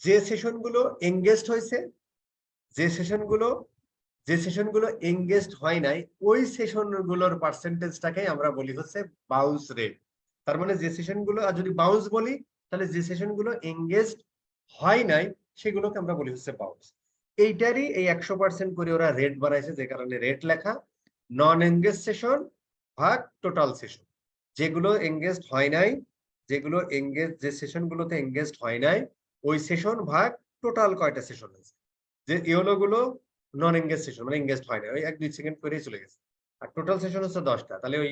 Speaker 1: যে সেশন গুলো এঙ্গেজড হয়েছে, যে সেশন গুলো এঙ্গেজড হয় নাই, ওই সেশন গুলোর পার্সেন্টেজটাকে আমরা বলি হচ্ছে বাউন্স রেট। তার মানে যে সেশন গুলো, আর যদি বাউন্স বলি তাহলে যে সেশন গুলো এঙ্গেজড হয় নাই সেগুলোকে আমরা বলি হচ্ছে বাউন্স। এইটারই এই 100% করে ওরা রেট বানাইছে, যে কারণে রেট লেখা নন এঙ্গেজ সেশন ভাগ টোটাল সেশন। যেগুলো এঙ্গেজড হয় নাই, যে সেশন গুলোতে এঙ্গেজড হয় নাই, ওই সেশন ভাগ টোটাল কয়টা সেশন হয়েছে। যে ইওলো গুলো নন এঙ্গেজ সেশন, মানে এঙ্গেজড হয় না, ওই 1-2 সেকেন্ড করেই চলে গেছে। আর টোটাল সেশন হচ্ছে 10টা, তাহলে ওই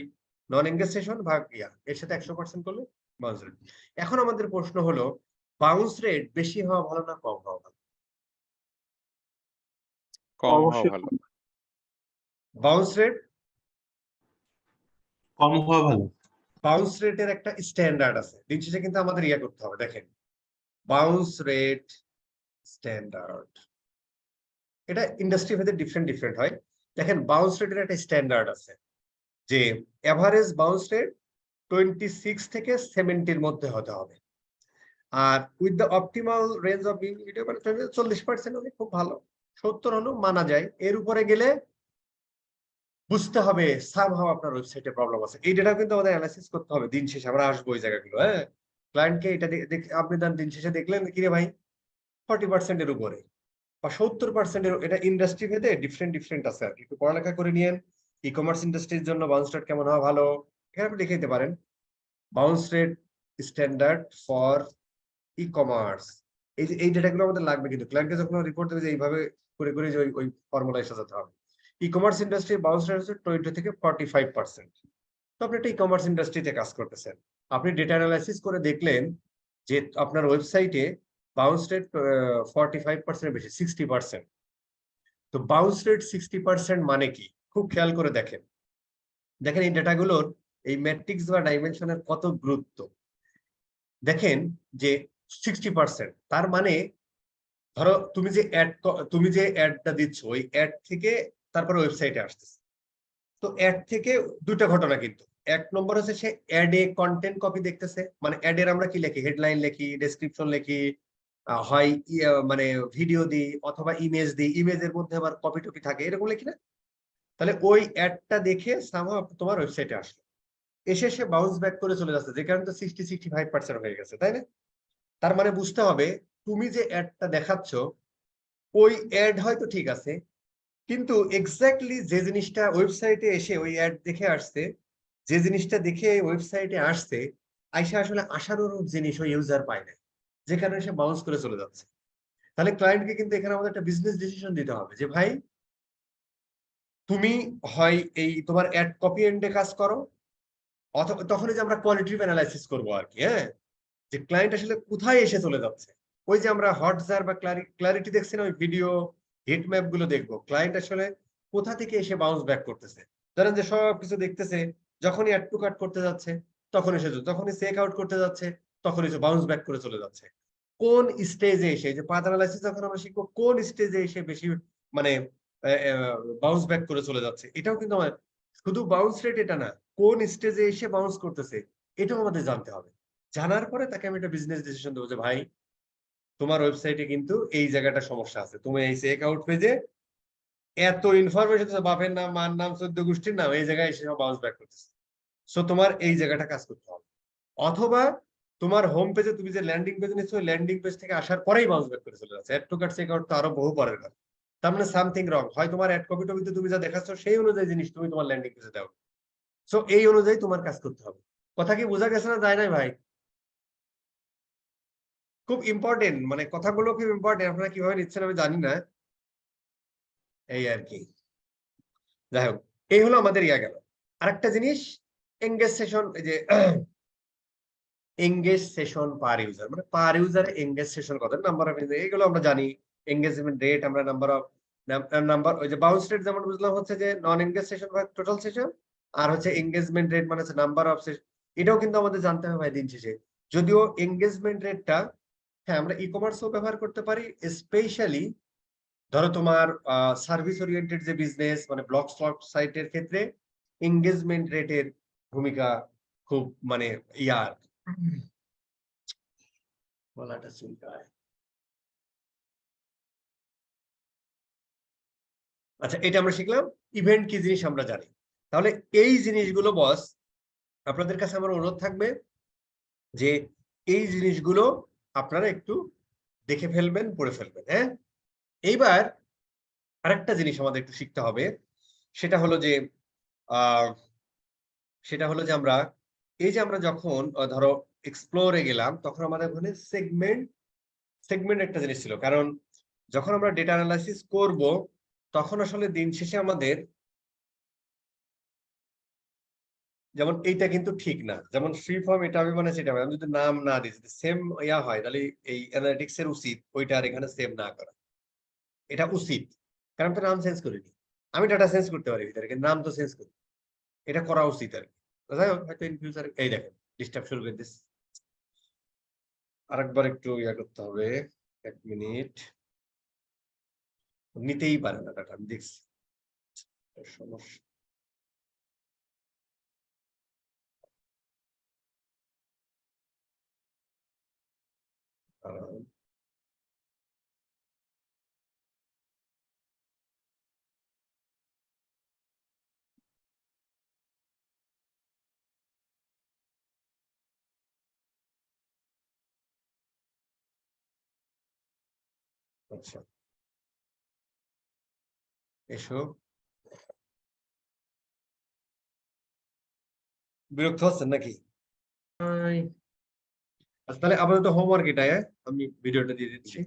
Speaker 1: নন এঙ্গেজ সেশন ভাগ এর সাথে 100% করলে বাউন্স রেট। এখন আমাদের প্রশ্ন হলো, বাউন্স রেট বেশি হওয়া ভালো না কম হওয়া ভালো?
Speaker 2: কম হওয়া
Speaker 5: অবশ্যই
Speaker 2: ভালো।
Speaker 1: বাউন্স রেট,
Speaker 6: কম হওয়া ভালো।
Speaker 1: বাউন্স রেটের একটা স্ট্যান্ডার্ড আছে, দিন শেষে কিন্তু আমাদের ইয়া করতে হবে। দেখেন বাউন্স রেট স্ট্যান্ডার্ড, এটা ইন্ডাস্ট্রি ভেদে ডিফারেন্ট হয়। দেখেন বাউন্স রেটের একটা স্ট্যান্ডার্ড আছে, যে এভারেজ বাউন্স রেট 26 থেকে 70-র মধ্যে হতে হবে। আর with the optimal range of being, এটা মানে 40% হলে খুব ভালো, 70 হলেও মানা যায়। এর উপরে গেলে বুঝতে হবে সামহাও আপনার ওয়েবসাইটে প্রবলেম আছে। এই ডেটা কিন্তু আমাদের অ্যানালাইসিস করতে হবে, দিন শেষে আমরা আসবো ওই জায়গাগুলো। হ্যাঁ, ক্লায়েন্টকে এটা আপনি দিন শেষে দেখলেন কি রে ভাই 40% এর উপরে বা 70% এর, এটা ইন্ডাস্ট্রি ভেদে ডিফারেন্ট আছে আর কি। একটু পড়ালেখা করে নিয়েন, ই কমার্স ইন্ডাস্ট্রির জন্য বাউন্স রেট কেমন হওয়া ভালো, এখানে আপনি লিখে দিতে পারেন bounce rate standard for e commerce. এই ডেটাগুলো আমাদের লাগবে, কিন্তু ক্লায়েন্টকে যখন রিপোর্ট দেবে যে এইভাবে করে যে ওই ফর্মুলায় সাজাতে হবে। E commerce industry bounce rate হচ্ছে 20 থেকে 45%। তো আপনি একটা ই কমার্স ইন্ডাস্ট্রিতে কাজ করতেছেন, আপনি ডেটা অ্যানালাইসিস করে দেখলেন যে আপনার ওয়েবসাইটে বাউন্স রেট 45% বেশি, 60%। তো বাউন্স রেট 60% মানে কি? খুব খেয়াল করে দেখেন, দেখেন এই ডেটাগুলোর এই ম্যাট্রিক্স বা ডাইমেনশনের কত গুরুত্ব। দেখেন যে 60%, তার মানে ধরো তুমি যে অ্যাডটা দিচ্ছ ওই অ্যাড থেকে তারপরে ওয়েবসাইটে আসতেছে। তো অ্যাড থেকে দুইটা ঘটনা কিন্তু, এক নম্বর হচ্ছে সে অ্যাডে কন্টেন্ট কপি দেখতেছে, মানে অ্যাডের আমরা কি লিখি, হেডলাইন লিখি, ডেসক্রিপশন লিখি, হয় মানে ভিডিও দিই অথবা ইমেজ দিই, ইমেজের মধ্যে আবার কপি টপি থাকে, এরকম লিখি না? তাহলে ওই অ্যাডটা দেখে সামহাও তোমার ওয়েবসাইটে আসলো, এসে সে বাউন্স ব্যাক করে চলে যাচ্ছে, যে কারণে তো 65% হয়ে গেছে, তাই না? তার মানে বুঝতে হবে তুমি যে অ্যাডটা দেখাচ্ছ ওই অ্যাড হয়তো ঠিক আছে, কিন্তু এক্স্যাক্টলি যে জিনিসটা ওয়েবসাইটে এসে ওই অ্যাড দেখে আসছে, যে জিনিসটা দেখে ওয়েবসাইটে আসছে, আইসা আসলে আশানুরূপ জিনিস ওই ইউজার পায় না, যে কারণে সে বাউন্স করে চলে যাচ্ছে। তাহলে ক্লায়েন্টকে কিন্তু এখানে আমাদের একটা বিজনেস ডিসিশন দিতে হবে যে ভাই তুমি হয় এই তোমার অ্যাড কপি এন্ডে কাজ করো, অথবা তখনই যে আমরা কোয়ালিটি অ্যানালাইসিস করবো আর কি, হ্যাঁ, যে ক্লায়েন্ট আসলে কোথায় এসে চলে যাচ্ছে। ওই যে আমরা হটজার বা ক্লারিটি দেখছি না, ওই ভিডিও হিট ম্যাপ গুলো দেখবো, ক্লায়েন্ট আসলে কোথা থেকে এসে বাউন্স ব্যাক করতেছে। ধরেন যে সবকিছু দেখতেছে, যখনই অ্যাড টু কার্ট করতে যাচ্ছে তখন এসে, যখনই চেক আউট করতে যাচ্ছে তখন এসে বাউন্স ব্যাক করে চলে যাচ্ছে। কোন স্টেজে এসে, যে পাথ অ্যানালাইসিস যখন আমরা শিখবো, কোন স্টেজে এসে বেশি মানে বাউন্স ব্যাক করে চলে যাচ্ছে, এটাও কিন্তু আমার, শুধু বাউন্স রেট এটা না, কোন স্টেজে এসে বাউন্স করতেছে এটাও আমাদের জানতে হবে। জানার পরে তাকে আমি একটা বিজনেস ডিসিশন দেবো যে ভাই তোমার ওয়েবসাইটে কিন্তু এই জায়গাটা সমস্যা আছে, তুমি এই চেক আউট পেজে এত ইনফরমেশন, বাপের নাম, মার নাম, 14 গোষ্ঠীর নাম, এই জায়গায় এসে বাউন্স ব্যাক করতেছে, সো তোমার এই জায়গাটা কাজ করতে হবে। অথবা তোমার হোম পেজে তুমি যে ল্যান্ডিং পেজ নিচ্ছ, ওই ল্যান্ডিং পেজ থেকে আসার পরেই বাউন্স ব্যাক করে চলে যাচ্ছে, add to cart check out তো আরো বহু পরের কথা। তার মানে সামথিং রং, হয় তোমার অ্যাড কপি টপিতে তুমি যা দেখাচ্ছ সেই অনুযায়ী জিনিস তুমি তোমার ল্যান্ডিং পেজে দাও, সো এই অনুযায়ী তোমার কাজ করতে হবে। কথা কি বোঝা গেছে না, যায় নাই ভাই? খুব ইম্পর্টেন্ট, মানে কথাগুলো খুব ইম্পর্টেন্ট, আপনারা কিভাবে নিচ্ছেন আমি জানি না, এই আর কি। যাই হোক, এই হলো আমাদের ইয়া গেল। আরেকটা জিনিস, এঙ্গেজ সেশন, এই যে এঙ্গেজ সেশন পার ইউজার, মানে পার ইউজারে এঙ্গেজ সেশন কত, নাম্বার অফ, এগুলো আমরা জানি। এঙ্গেজমেন্ট রেট আমরা নাম্বার অফ, ওই যে বাউন্স রেট যেমন বুঝলাম হচ্ছে যে নন এঙ্গেজ সেশন বা টোটাল সেশন, আর হচ্ছে এঙ্গেজমেন্ট রেট মানে হচ্ছে নাম্বার অফ সেশন। এটাও কিন্তু আমাদের জানতে হবে ভাই দিন শেষে। যদিও এঙ্গেজমেন্ট রেটটা, হ্যাঁ, আমরা ই কমার্সও ব্যবহার করতে পারি, স্পেশালি ধরো তোমার সার্ভিস ওরিয়েন্টেড যে বিজনেস, মানে ব্লগ স্লগ সাইটের ক্ষেত্রে এঙ্গেজমেন্ট রেটের ভূমিকা খুব মানে ইয়ার বলাটা চিন্তায়। আচ্ছা, এটা আমরা শিখলাম। ইভেন্ট কি জিনিস আমরা জানি। তাহলে এই জিনিসগুলো বস, আপনাদের কাছে আমার অনুরোধ থাকবে যে এই জিনিসগুলো আপনারা একটু দেখে ফেলবেন, পড়ে ফেলবেন। হ্যাঁ, এইবার আরেকটা জিনিস আমাদের একটু শিখতে হবে, সেটা হলো যে আমরা এই যে আমরা যখন ধরো এক্সপ্লোরে গেলাম, তখন আমাদের ওখানে সেগমেন্ট একটা জিনিস ছিল। কারণ যখন আমরা ডেটা অ্যানালাইসিস করব, তখন আসলে দিন শেষে আমাদের, যেমন এইটা কিন্তু ঠিক না, যেমন ফ্রি ফর্ম এটা আমি মানে সেটা আমি যদি নাম না দিই, যদি সেম ইয়া হয়, তাহলে এই অ্যানালিটিক্স এর উচিত ওইটা আর এখানে সেভ না করা, এটা উচিত। কারণ তো নাম চেঞ্জ করিনি, আমি ডাটা চেঞ্জ করতে পারি ভিতরে, কিন্তু নাম তো চেঞ্জ করি, এটা করা উচিত আর কি। যাই হোক, হয়তো ইন ফিউচার, এই দেখেন ডিস্টার্ব শুরু করে দিস, আরেকবার একটু ইয়া করতে হবে, 1 মিনিট, নিতেই পারে না ডাটা, আমি দেখছি সমস্যা। আচ্ছা, এসো, বিরক্ত হচ্ছেন নাকি? আচ্ছা, তাহলে আপাতত হোমওয়ার্ক এটা, আমি ভিডিওটা দিয়ে দিচ্ছি।